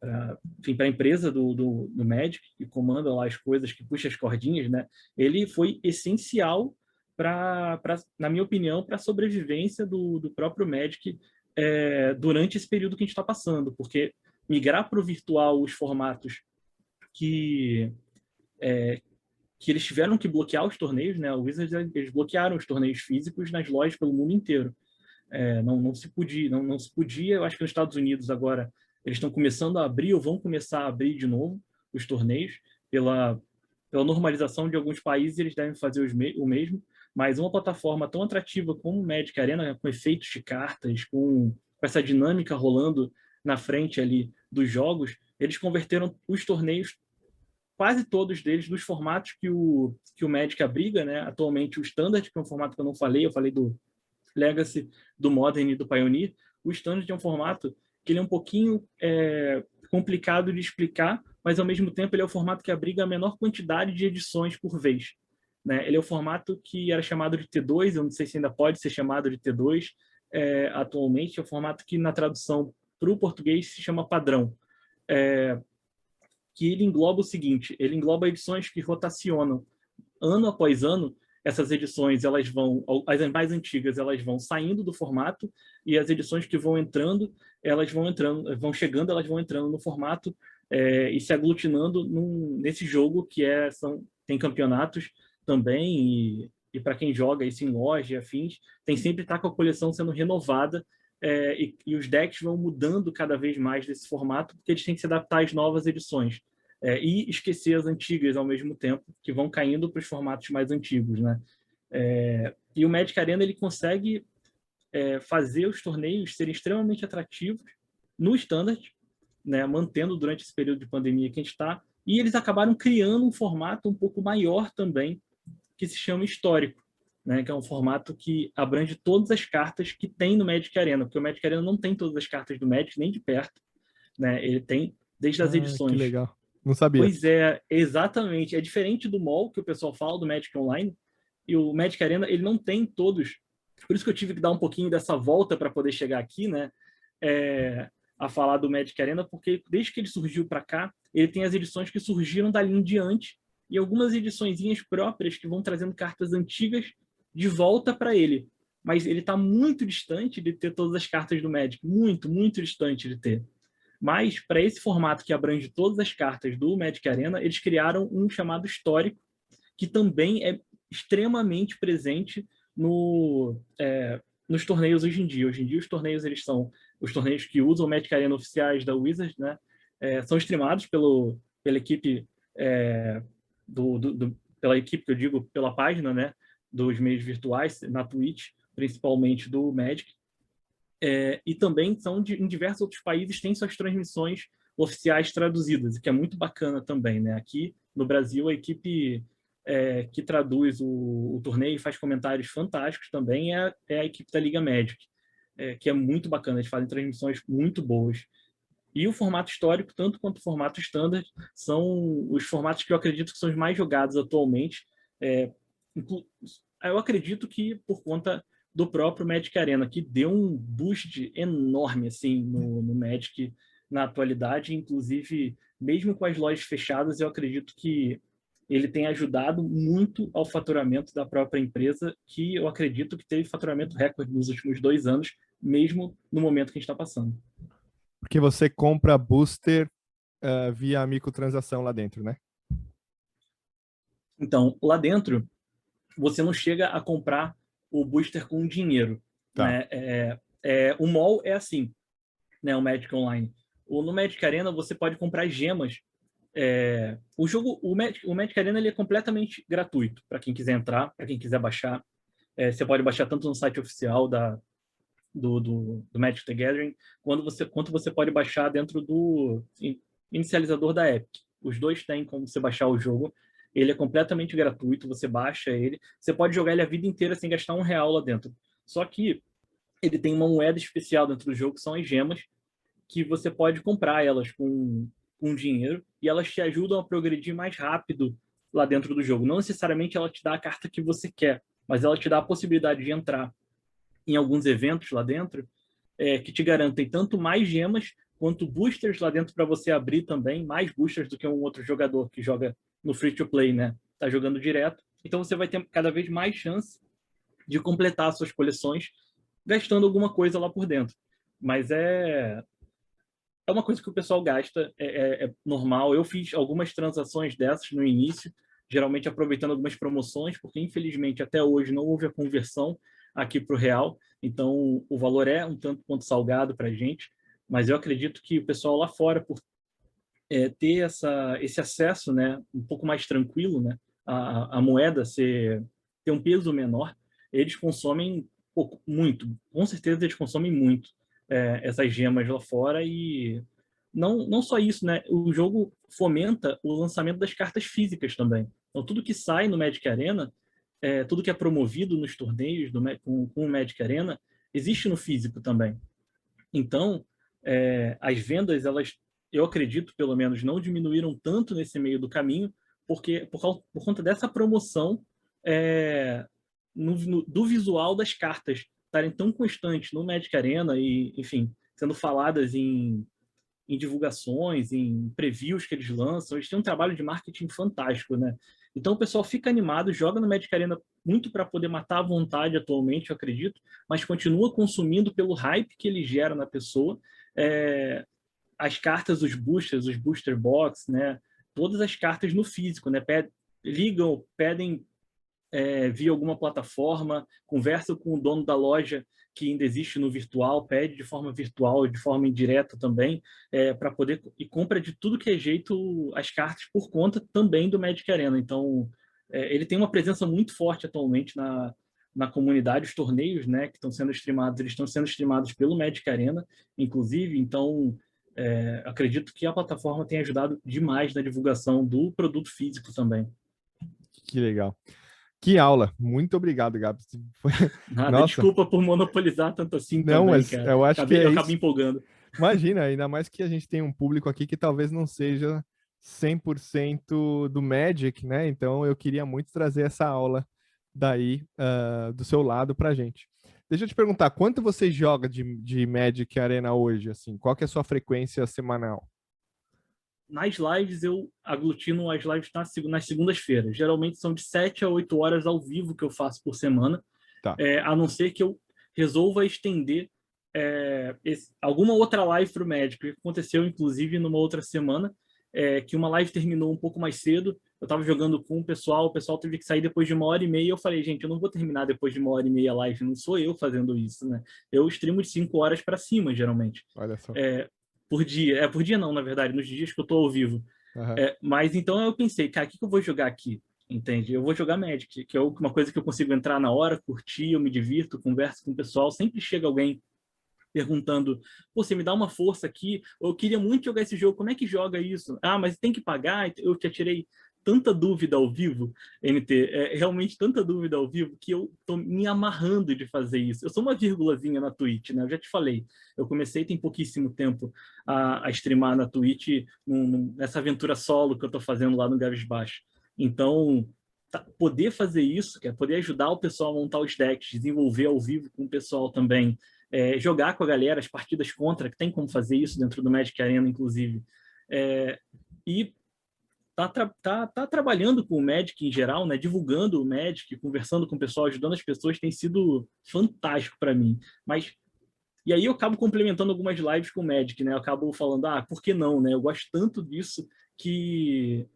a empresa do Magic, que comanda lá as coisas, que puxa as cordinhas, né? Ele foi essencial na minha opinião, para a sobrevivência do próprio Magic durante esse período que a gente está passando, porque migrar para o virtual os formatos que eles tiveram que bloquear os torneios, né? O Wizards, eles bloquearam os torneios físicos nas lojas pelo mundo inteiro. Não se podia, eu acho que nos Estados Unidos agora eles estão começando a abrir ou vão começar a abrir de novo os torneios, pela normalização de alguns países, eles devem fazer o mesmo, mas uma plataforma tão atrativa como o Magic Arena, com efeitos de cartas, com essa dinâmica rolando na frente ali dos jogos, eles converteram os torneios, quase todos deles, dos formatos que o Magic abriga, né? Atualmente o Standard, que é um formato que eu não falei, eu falei do Legacy, do Modern e do Pioneer. O Standard é um formato que ele é um pouquinho complicado de explicar, mas ao mesmo tempo ele é o formato que abriga a menor quantidade de edições por vez, né? Ele é o formato que era chamado de T2, eu não sei se ainda pode ser chamado de T2 atualmente, é o formato que na tradução para o português se chama padrão, que ele engloba o seguinte, ele engloba edições que rotacionam ano após ano. Essas edições, as mais antigas, elas vão saindo do formato, e as edições que vão entrando, vão entrando no formato e se aglutinando nesse jogo que tem campeonatos também, e para quem joga isso em loja e afins, tem sempre estar com a coleção sendo renovada, e os decks vão mudando cada vez mais desse formato, porque eles têm que se adaptar às novas edições. E esquecer as antigas ao mesmo tempo, que vão caindo para os formatos mais antigos, né? E o Magic Arena, ele consegue fazer os torneios serem extremamente atrativos no Standard, né? Mantendo durante esse período de pandemia que a gente está, e eles acabaram criando um formato um pouco maior também, que se chama Histórico, né? Que é um formato que abrange todas as cartas que tem no Magic Arena, porque o Magic Arena não tem todas as cartas do Magic, nem de perto, né? Ele tem desde as Que edições. legal. Não sabia. Pois exatamente. É diferente do MOL, que o pessoal fala, do Magic Online, e o Magic Arena, ele não tem todos. Por isso que eu tive que dar um pouquinho dessa volta para poder chegar aqui, né? A falar do Magic Arena, porque desde que ele surgiu para cá, ele tem as edições que surgiram dali em diante, e algumas ediçõezinhas próprias que vão trazendo cartas antigas de volta para ele. Mas ele está muito distante de ter todas as cartas do Magic. Muito, muito distante de ter. Mas, para esse formato que abrange todas as cartas do Magic Arena, eles criaram um chamado Histórico, que também é extremamente presente nos torneios hoje em dia. Hoje em dia, os torneios, eles são os torneios que usam o Magic Arena oficiais da Wizards, né? São streamados pela equipe, pela equipe, que eu digo, pela página, né? Dos meios virtuais, na Twitch, principalmente do Magic. E também em diversos outros países têm suas transmissões oficiais traduzidas, o que é muito bacana também, né? Aqui no Brasil, a equipe que traduz o torneio e faz comentários fantásticos também é a equipe da Liga Magic, que é muito bacana, eles fazem transmissões muito boas. E o formato histórico, tanto quanto o formato standard, são os formatos que eu acredito que são os mais jogados atualmente. Eu acredito que por conta do próprio Magic Arena, que deu um boost enorme assim, no Magic na atualidade. Inclusive, mesmo com as lojas fechadas, eu acredito que ele tem ajudado muito ao faturamento da própria empresa, que eu acredito que teve faturamento recorde nos últimos 2 anos, mesmo no momento que a gente está passando. Porque você compra booster via microtransação lá dentro, né? Então, lá dentro, você não chega a comprar o booster com dinheiro, Tá. né? O mall é assim, né? O Magic Online. No Magic Arena, você pode comprar gemas. O Magic Arena ele é completamente gratuito para quem quiser entrar, para quem quiser baixar. Você pode baixar tanto no site oficial do Magic the Gathering, quanto você pode baixar dentro do inicializador da Epic. Os dois têm como você baixar o jogo. Ele é completamente gratuito, você baixa ele. Você pode jogar ele a vida inteira sem gastar R$ 1 lá dentro. Só que ele tem uma moeda especial dentro do jogo, que são as gemas, que você pode comprar elas com dinheiro, e elas te ajudam a progredir mais rápido lá dentro do jogo. Não necessariamente ela te dá a carta que você quer, mas ela te dá a possibilidade de entrar em alguns eventos lá dentro, que te garantem tanto mais gemas quanto boosters lá dentro para você abrir também, mais boosters do que um outro jogador que joga no free-to-play, né? Tá jogando direto. Então você vai ter cada vez mais chance de completar suas coleções gastando alguma coisa lá por dentro. Mas é uma coisa que o pessoal gasta, é normal. Eu fiz algumas transações dessas no início, geralmente aproveitando algumas promoções, porque infelizmente até hoje não houve a conversão aqui para o real, então o valor é um tanto quanto salgado para a gente, mas eu acredito que o pessoal lá fora, por ter esse acesso, né, um pouco mais tranquilo, né, a moeda ter um peso menor, eles consomem muito, com certeza eles consomem muito essas gemas lá fora. E não só isso, né, o jogo fomenta o lançamento das cartas físicas também. Então tudo que sai no Magic Arena, tudo que é promovido nos torneios com o Magic Arena, existe no físico também. Então, as vendas, elas, eu acredito, pelo menos, não diminuíram tanto nesse meio do caminho, porque por conta dessa promoção do visual das cartas estarem tão constantes no Magic Arena e, enfim, sendo faladas em divulgações, em previews que eles lançam. Eles têm um trabalho de marketing fantástico, né? Então o pessoal fica animado, joga no Magic Arena muito para poder matar à vontade atualmente, eu acredito, mas continua consumindo pelo hype que ele gera na pessoa. As cartas, os boosters, os booster box, né? Todas as cartas no físico, né? Ligam, pedem via alguma plataforma, conversa com o dono da loja que ainda existe no virtual, pede de forma virtual, de forma indireta também, para poder, e compra de tudo que é jeito as cartas por conta também do Magic Arena. Então, ele tem uma presença muito forte atualmente na comunidade. Os torneios, né, que estão sendo streamados, eles estão sendo streamados pelo Magic Arena, inclusive. Então, acredito que a plataforma tem ajudado demais na divulgação do produto físico também. Que legal. Que aula. Muito obrigado, Gabs. Nada, Nossa. desculpa por monopolizar tanto assim Não, também, mas cara. eu acho que Eu é acabo me isso. empolgando. Imagina, ainda mais que a gente tem um público aqui que talvez não seja 100% do Magic, né? Então eu queria muito trazer essa aula daí do seu lado pra gente. Deixa eu te perguntar, quanto você joga de Magic Arena hoje? Assim, qual que é a sua frequência semanal? Nas lives, eu aglutino as lives nas segundas-feiras. Geralmente são de 7 a 8 horas ao vivo que eu faço por semana, Tá. a não ser que eu resolva estender alguma outra live para o Magic. Aconteceu, inclusive, numa outra semana, que uma live terminou um pouco mais cedo. Eu estava jogando com o pessoal teve que sair depois de 1h30. Eu falei, gente, eu não vou terminar depois de 1h30 a live, não sou eu fazendo isso, né? Eu streamo de 5 horas para cima, geralmente. Olha só. Por dia. Por dia não, na verdade, nos dias que eu estou ao vivo. Uhum. Mas então eu pensei, cara, o que eu vou jogar aqui? Entende? Eu vou jogar Magic, que é uma coisa que eu consigo entrar na hora, curtir, eu me divirto, converso com o pessoal. Sempre chega alguém perguntando, pô, você me dá uma força aqui, eu queria muito jogar esse jogo, como é que joga isso? Ah, mas tem que pagar? Eu te tirei tanta dúvida ao vivo, NT, realmente tanta dúvida ao vivo, que eu tô me amarrando de fazer isso. Eu sou uma vírgulazinha na Twitch, né? Eu já te falei, eu comecei tem pouquíssimo tempo a streamar na Twitch, nessa aventura solo que eu tô fazendo lá no Gaves Baixo. Então, poder fazer isso, que é poder ajudar o pessoal a montar os decks, desenvolver ao vivo com o pessoal também, jogar com a galera as partidas contra, que tem como fazer isso dentro do Magic Arena, inclusive. E tá trabalhando com o Magic em geral, né? Divulgando o Magic, conversando com o pessoal, ajudando as pessoas, tem sido fantástico para mim. Mas e aí eu acabo complementando algumas lives com o Magic, né? Eu acabo falando, por que não, né? Eu gosto tanto disso que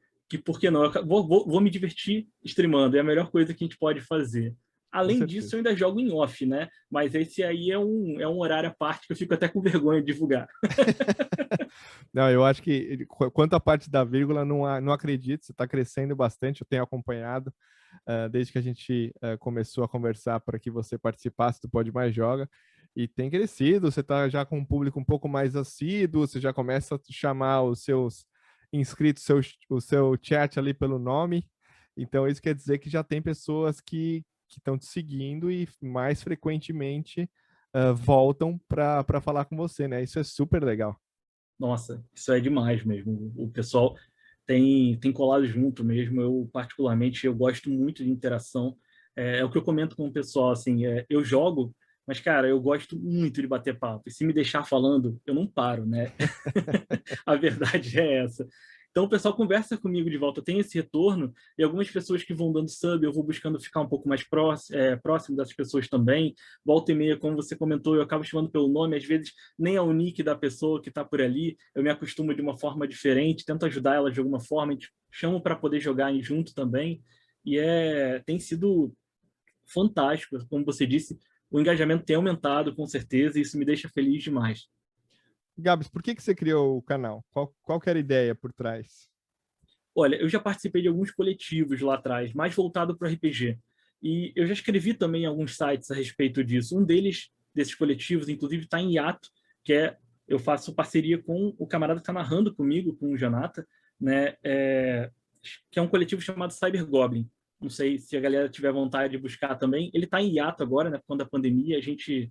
por que não? Vou me divertir streamando, é a melhor coisa que a gente pode fazer. Com Além disso, certeza. eu ainda jogo em off, né? Mas esse aí é um horário à parte que eu fico até com vergonha de divulgar. Não, eu acho que quanto à parte da vírgula, não acredito, você está crescendo bastante, eu tenho acompanhado desde que a gente começou a conversar para que você participasse do Pode Mais Joga, e tem crescido, você está já com um público um pouco mais assíduo, você já começa a chamar os seus inscritos, o seu chat ali pelo nome, então isso quer dizer que já tem pessoas que estão te seguindo e mais frequentemente voltam para falar com você, né? Isso é super legal. Nossa, isso é demais mesmo. O pessoal tem colado junto mesmo. Eu, particularmente, eu gosto muito de interação. É o que eu comento com o pessoal, assim, eu jogo, mas, cara, eu gosto muito de bater papo. E se me deixar falando, eu não paro, né? A verdade é essa. Então, o pessoal conversa comigo de volta, tem esse retorno, e algumas pessoas que vão dando sub, eu vou buscando ficar um pouco mais próximo dessas pessoas também. Volta e meia, como você comentou, eu acabo chamando pelo nome, às vezes nem é o nick da pessoa que está por ali, eu me acostumo de uma forma diferente, tento ajudar ela de alguma forma, a gente chamo para poder jogar junto também, e tem sido fantástico, como você disse, o engajamento tem aumentado com certeza, e isso me deixa feliz demais. Gabs, por que você criou o canal? Qual que era a ideia por trás? Olha, eu já participei de alguns coletivos lá atrás, mais voltado para RPG. E eu já escrevi também em alguns sites a respeito disso. Um desses coletivos, inclusive, está em hiato, que eu faço parceria com o camarada que está narrando comigo, com o Jonathan, né? Que é um coletivo chamado Cyber Goblin. Não sei se a galera tiver vontade de buscar também. Ele está em hiato agora, né? Quando a pandemia, a gente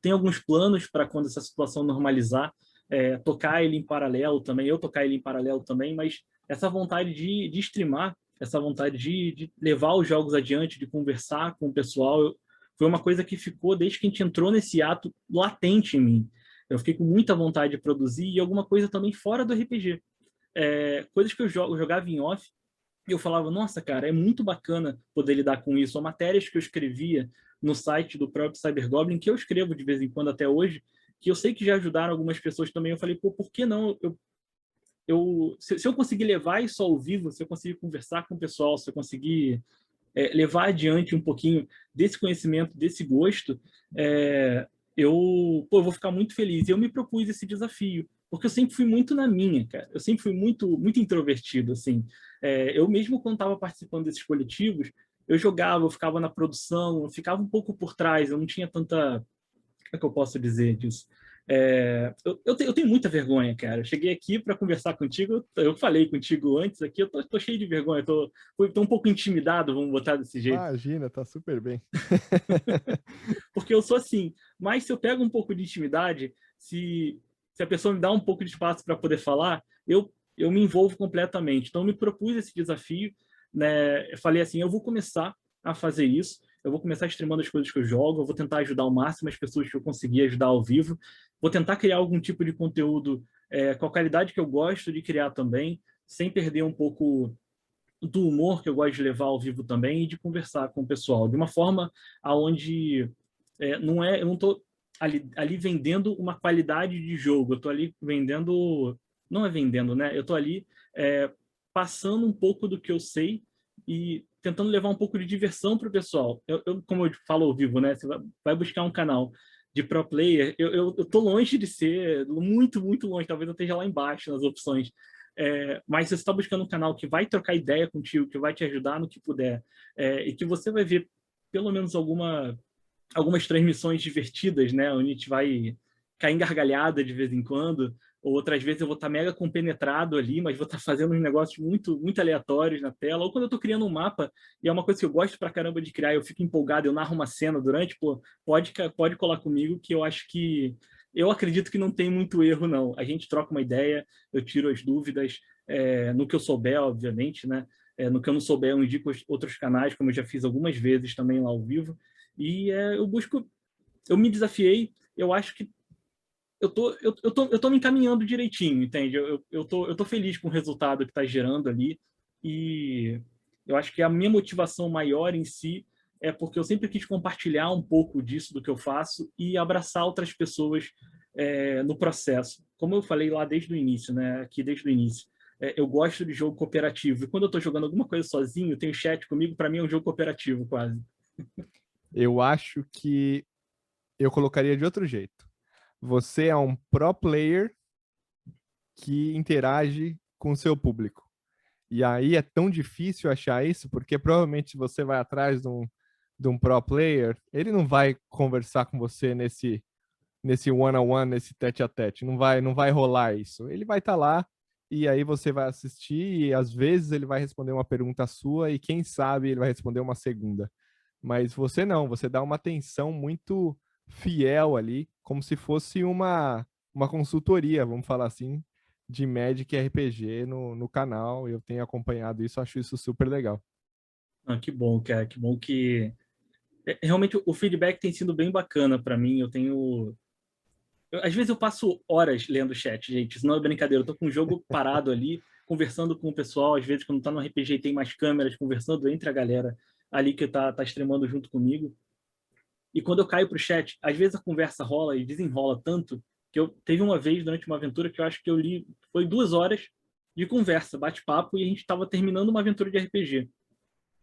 tem alguns planos para quando essa situação normalizar, tocar ele em paralelo também, eu tocar ele em paralelo também, mas essa vontade de streamar, essa vontade de levar os jogos adiante, de conversar com o pessoal, foi uma coisa que ficou desde que a gente entrou nesse ato latente em mim. Eu fiquei com muita vontade de produzir e alguma coisa também fora do RPG. Coisas que eu jogava em off, e eu falava, nossa, cara, é muito bacana poder lidar com isso. Ou matérias que eu escrevia no site do próprio Cyber Goblin, que eu escrevo de vez em quando até hoje, que eu sei que já ajudaram algumas pessoas também. Eu falei, pô, por que não se eu conseguir levar isso ao vivo, se eu conseguir conversar com o pessoal, se eu conseguir levar adiante um pouquinho desse conhecimento, desse gosto, eu vou ficar muito feliz. E eu me propus esse desafio, porque eu sempre fui muito na minha, cara. Eu sempre fui muito, muito introvertido, assim. Eu mesmo, quando estava participando desses coletivos, eu jogava, eu ficava na produção, eu ficava um pouco por trás, eu não tinha tanta... Como é que eu posso dizer disso? Eu tenho muita vergonha, cara. Eu cheguei aqui para conversar contigo, eu falei contigo antes aqui, eu tô cheio de vergonha, tô um pouco intimidado, vamos botar desse jeito. Imagina, tá super bem. Porque eu sou assim, mas se eu pego um pouco de intimidade, se a pessoa me dá um pouco de espaço para poder falar, eu me envolvo completamente. Então, eu me propus esse desafio, né? Eu falei assim, eu vou começar a fazer isso, eu vou começar streamando as coisas que eu jogo, eu vou tentar ajudar ao máximo as pessoas que eu conseguir ajudar ao vivo, vou tentar criar algum tipo de conteúdo com a qualidade que eu gosto de criar também, sem perder um pouco do humor que eu gosto de levar ao vivo também e de conversar com o pessoal, de uma forma aonde eu não estou ali vendendo uma qualidade de jogo, eu estou ali vendendo, não é vendendo, né? Eu estou ali passando um pouco do que eu sei e tentando levar um pouco de diversão para o pessoal. Como eu falo ao vivo, né? Você vai buscar um canal de pro player, eu tô longe de ser, muito, muito longe, talvez eu esteja lá embaixo nas opções. Mas se você está buscando um canal que vai trocar ideia contigo, que vai te ajudar no que puder, e que você vai ver pelo menos algumas transmissões divertidas, né? Onde a gente vai cair em gargalhada de vez em quando, ou outras vezes eu vou estar mega compenetrado ali, mas vou estar fazendo uns negócios muito, muito aleatórios na tela, ou quando eu estou criando um mapa, e é uma coisa que eu gosto pra caramba de criar, eu fico empolgado, eu narro uma cena durante, pô, pode colar comigo, que eu acho que eu acredito que não tem muito erro, não. A gente troca uma ideia, eu tiro as dúvidas, no que eu souber, obviamente, né? No que eu não souber, eu indico outros canais, como eu já fiz algumas vezes também lá ao vivo. E eu me desafiei, eu acho que eu tô me encaminhando direitinho, entende? Eu tô feliz com o resultado que está gerando ali, e eu acho que a minha motivação maior em si é porque eu sempre quis compartilhar um pouco disso, do que eu faço, e abraçar outras pessoas no processo. Como eu falei lá desde o início, né? Aqui desde o início. Eu gosto de jogo cooperativo, e quando eu estou jogando alguma coisa sozinho, tem chat comigo, para mim é um jogo cooperativo, quase. Eu acho que eu colocaria de outro jeito. Você é um pro player que interage com o seu público. E aí é tão difícil achar isso, porque provavelmente se você vai atrás de um pro player, ele não vai conversar com você nesse one-on-one, nesse tete-a-tete. Não vai rolar isso. Ele vai estar lá e aí você vai assistir e às vezes ele vai responder uma pergunta sua e quem sabe ele vai responder uma segunda. Mas você não, você dá uma atenção muito fiel ali, como se fosse uma consultoria, vamos falar assim, de Magic RPG no canal. Eu tenho acompanhado isso, acho isso super legal. Ah, que bom, cara, que bom que... Realmente o feedback tem sido bem bacana para mim, às vezes eu passo horas lendo o chat, gente, isso não é brincadeira, eu tô com o jogo parado ali, conversando com o pessoal, às vezes quando tá no RPG tem mais câmeras, conversando entre a galera ali que tá streamando junto comigo. E quando eu caio pro chat, às vezes a conversa rola e desenrola tanto que eu teve uma vez durante uma aventura que eu acho que eu li, foi 2 horas de conversa, bate-papo, e a gente estava terminando uma aventura de RPG.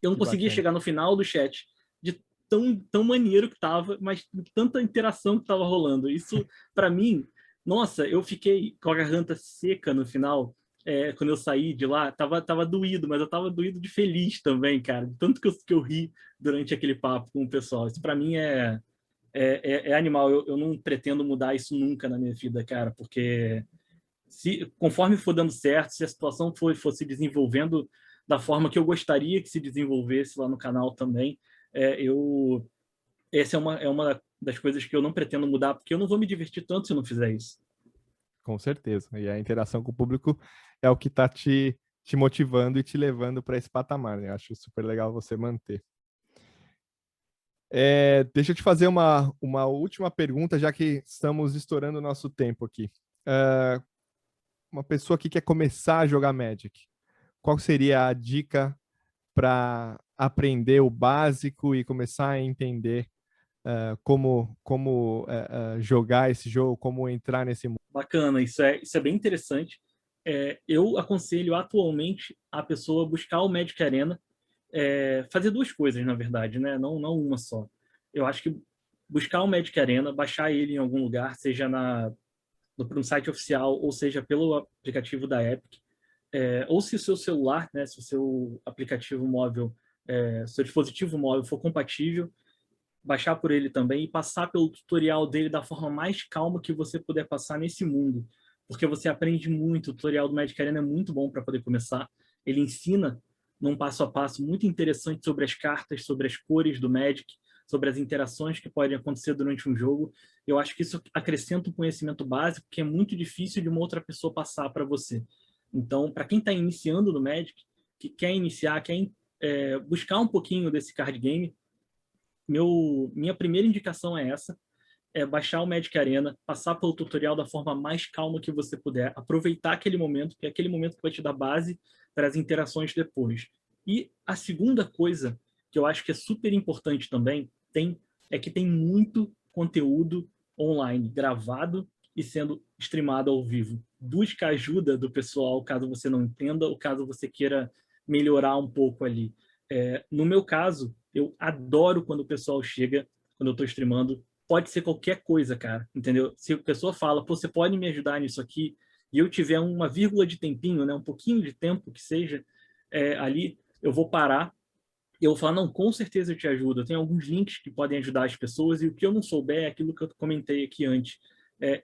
Eu não Que conseguia bacana. chegar no final do chat de tão maneiro que tava, mas de tanta interação que tava rolando. Isso, para mim, nossa, eu fiquei com a garganta seca no final. Quando eu saí de lá, tava doído, mas eu tava doído de feliz também, cara. De tanto que eu ri durante aquele papo com o pessoal. Isso para mim é animal. Eu não pretendo mudar isso nunca na minha vida, cara, porque conforme for dando certo, se a situação for se desenvolvendo da forma que eu gostaria que se desenvolvesse lá no canal também, essa é uma das coisas que eu não pretendo mudar, porque eu não vou me divertir tanto se eu não fizer isso. Com certeza. E a interação com o público é o que está te motivando e te levando para esse patamar, né? Acho super legal você manter. Deixa eu te fazer uma última pergunta, já que estamos estourando o nosso tempo aqui. Uma pessoa que quer começar a jogar Magic, qual seria a dica para aprender o básico e começar a entender como jogar esse jogo, como entrar nesse mundo? Bacana, isso é bem interessante. Eu aconselho atualmente a pessoa buscar o Magic Arena, fazer duas coisas, na verdade, né? Não uma só. Eu acho que buscar o Magic Arena, baixar ele em algum lugar, seja no site oficial, ou seja pelo aplicativo da Epic, ou se o seu celular, né, se o seu aplicativo móvel, seu dispositivo móvel for compatível, baixar por ele também e passar pelo tutorial dele da forma mais calma que você puder passar nesse mundo, porque você aprende muito. O tutorial do Magic Arena é muito bom para poder começar. Ele ensina num passo a passo muito interessante sobre as cartas, sobre as cores do Magic, sobre as interações que podem acontecer durante um jogo. Eu acho que isso acrescenta um conhecimento básico que é muito difícil de uma outra pessoa passar para você. Então, para quem está iniciando no Magic, que quer iniciar, quer buscar um pouquinho desse card game, minha primeira indicação é essa: baixar o Magic Arena, passar pelo tutorial da forma mais calma que você puder, aproveitar aquele momento, que é aquele momento que vai te dar base para as interações depois. E a segunda coisa que eu acho que é super importante também é que tem muito conteúdo online, gravado e sendo streamado ao vivo. Busca ajuda do pessoal, caso você não entenda ou caso você queira melhorar um pouco ali. No meu caso, eu adoro quando o pessoal chega, quando eu estou streamando. Pode ser qualquer coisa, cara, entendeu? Se a pessoa fala, pô, você pode me ajudar nisso aqui, e eu tiver uma vírgula de tempinho, né, um pouquinho de tempo que seja, ali, eu vou parar e eu vou falar, não, com certeza eu te ajudo. Eu tenho alguns links que podem ajudar as pessoas, e o que eu não souber é aquilo que eu comentei aqui antes.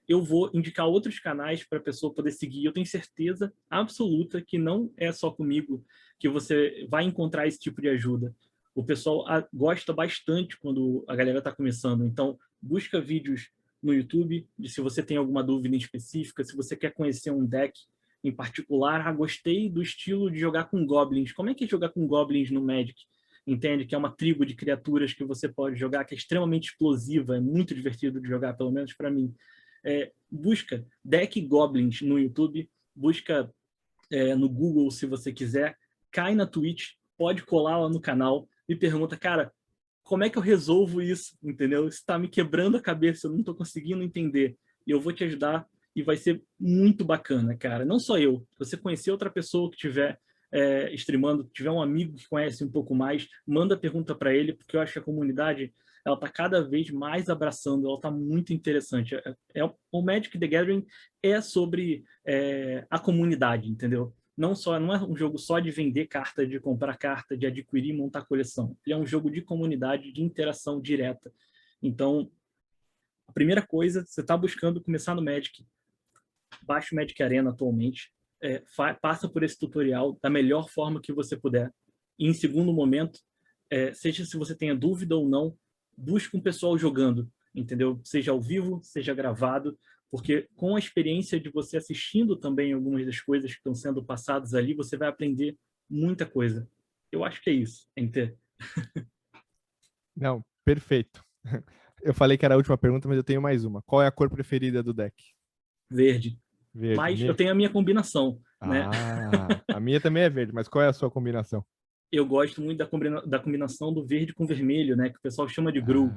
Eu vou indicar outros canais para a pessoa poder seguir. Eu tenho certeza absoluta que não é só comigo que você vai encontrar esse tipo de ajuda. O pessoal gosta bastante quando a galera está começando. Então, busca vídeos no YouTube de se você tem alguma dúvida específica, se você quer conhecer um deck em particular. Gostei do estilo de jogar com goblins. Como é que é jogar com goblins no Magic? Entende? Que é uma tribo de criaturas que você pode jogar, que é extremamente explosiva, é muito divertido de jogar, pelo menos para mim. Busca Deck Goblins no YouTube, busca no Google se você quiser, cai na Twitch, pode colar lá no canal, me pergunta, cara, como é que eu resolvo isso, entendeu? Isso está me quebrando a cabeça, eu não estou conseguindo entender. E eu vou te ajudar e vai ser muito bacana, cara. Não só eu, se você conhecer outra pessoa que estiver streamando, tiver um amigo que conhece um pouco mais, manda pergunta para ele, porque eu acho que a comunidade ela está cada vez mais abraçando, ela está muito interessante. O Magic the Gathering é sobre a comunidade, entendeu? Não é um jogo só de vender carta, de comprar carta, de adquirir e montar coleção. Ele é um jogo de comunidade, de interação direta. Então, a primeira coisa, você está buscando começar no Magic, baixa o Magic Arena atualmente, passa por esse tutorial da melhor forma que você puder. E em segundo momento, seja se você tenha dúvida ou não, busque um pessoal jogando, entendeu? Seja ao vivo, seja gravado, porque com a experiência de você assistindo também algumas das coisas que estão sendo passadas ali, você vai aprender muita coisa. Eu acho que é isso, NT. Não, perfeito. Eu falei que era a última pergunta, mas eu tenho mais uma. Qual é a cor preferida do deck? Verde. Verde. Mas eu tenho a minha combinação, né? A minha também é verde, mas qual é a sua combinação? Eu gosto muito da combinação do verde com vermelho, né? Que o pessoal chama de Gru.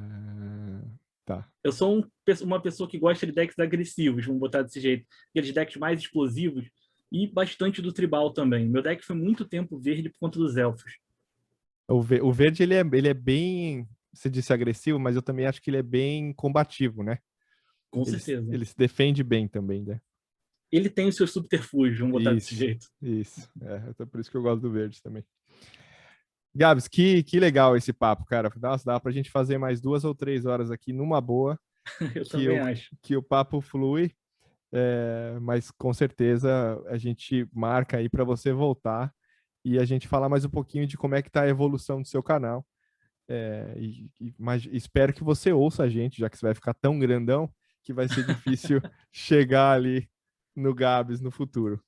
Tá. Eu sou uma pessoa que gosta de decks agressivos, vamos botar desse jeito. Aqueles decks mais explosivos e bastante do tribal também. Meu deck foi muito tempo verde por conta dos elfos. O verde, ele é bem, você disse agressivo, mas eu também acho que ele é bem combativo, né? Com certeza. Ele se defende bem também, né? Ele tem os seus subterfúgios, vamos botar desse jeito. Isso. É por isso que eu gosto do verde também. Gabs, que legal esse papo, cara. Nossa, dá pra gente fazer mais 2 ou 3 horas aqui numa boa. Eu também acho. Que o papo flui, mas com certeza a gente marca aí para você voltar e a gente falar mais um pouquinho de como é que tá a evolução do seu canal. Mas espero que você ouça a gente, já que você vai ficar tão grandão que vai ser difícil chegar ali no Gabs no futuro.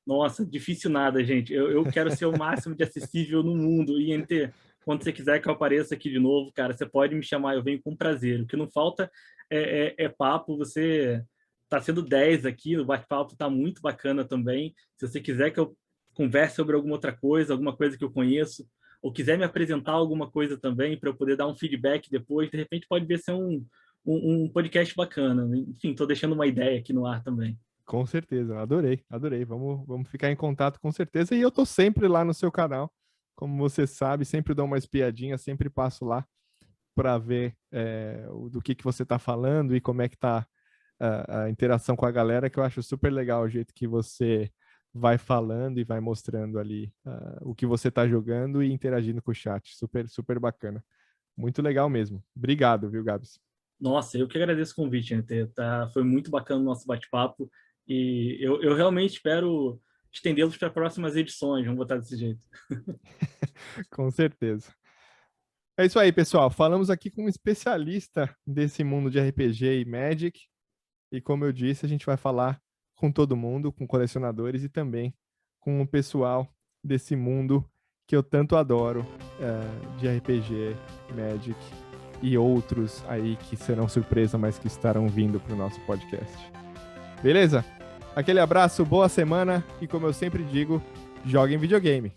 Nossa, difícil nada, gente. Eu quero ser o máximo de acessível no mundo. E, NT, quando você quiser que eu apareça aqui de novo, cara, você pode me chamar, eu venho com prazer. O que não falta é papo. Você está sendo 10 aqui, o bate-papo está muito bacana também. Se você quiser que eu converse sobre alguma outra coisa, alguma coisa que eu conheço, ou quiser me apresentar alguma coisa também, para eu poder dar um feedback depois, de repente pode vir ser um podcast bacana. Enfim, estou deixando uma ideia aqui no ar também. Com certeza, adorei. Vamos ficar em contato com certeza. E eu tô sempre lá no seu canal, como você sabe, sempre dou uma espiadinha, sempre passo lá para ver do que você tá falando e como é que tá a interação com a galera, que eu acho super legal o jeito que você vai falando e vai mostrando ali o que você tá jogando e interagindo com o chat. Super, super bacana. Muito legal mesmo. Obrigado, viu, Gabs? Nossa, eu que agradeço o convite, NT. Foi muito bacana o nosso bate-papo. E eu realmente espero estendê-los para próximas edições, vamos botar desse jeito. Com certeza. É isso aí, pessoal. Falamos aqui com um especialista desse mundo de RPG e Magic. E como eu disse, a gente vai falar com todo mundo, com colecionadores e também com o pessoal desse mundo que eu tanto adoro, de RPG, Magic e outros aí que serão surpresa, mas que estarão vindo para o nosso podcast. Beleza? Aquele abraço, boa semana e como eu sempre digo, joguem videogame.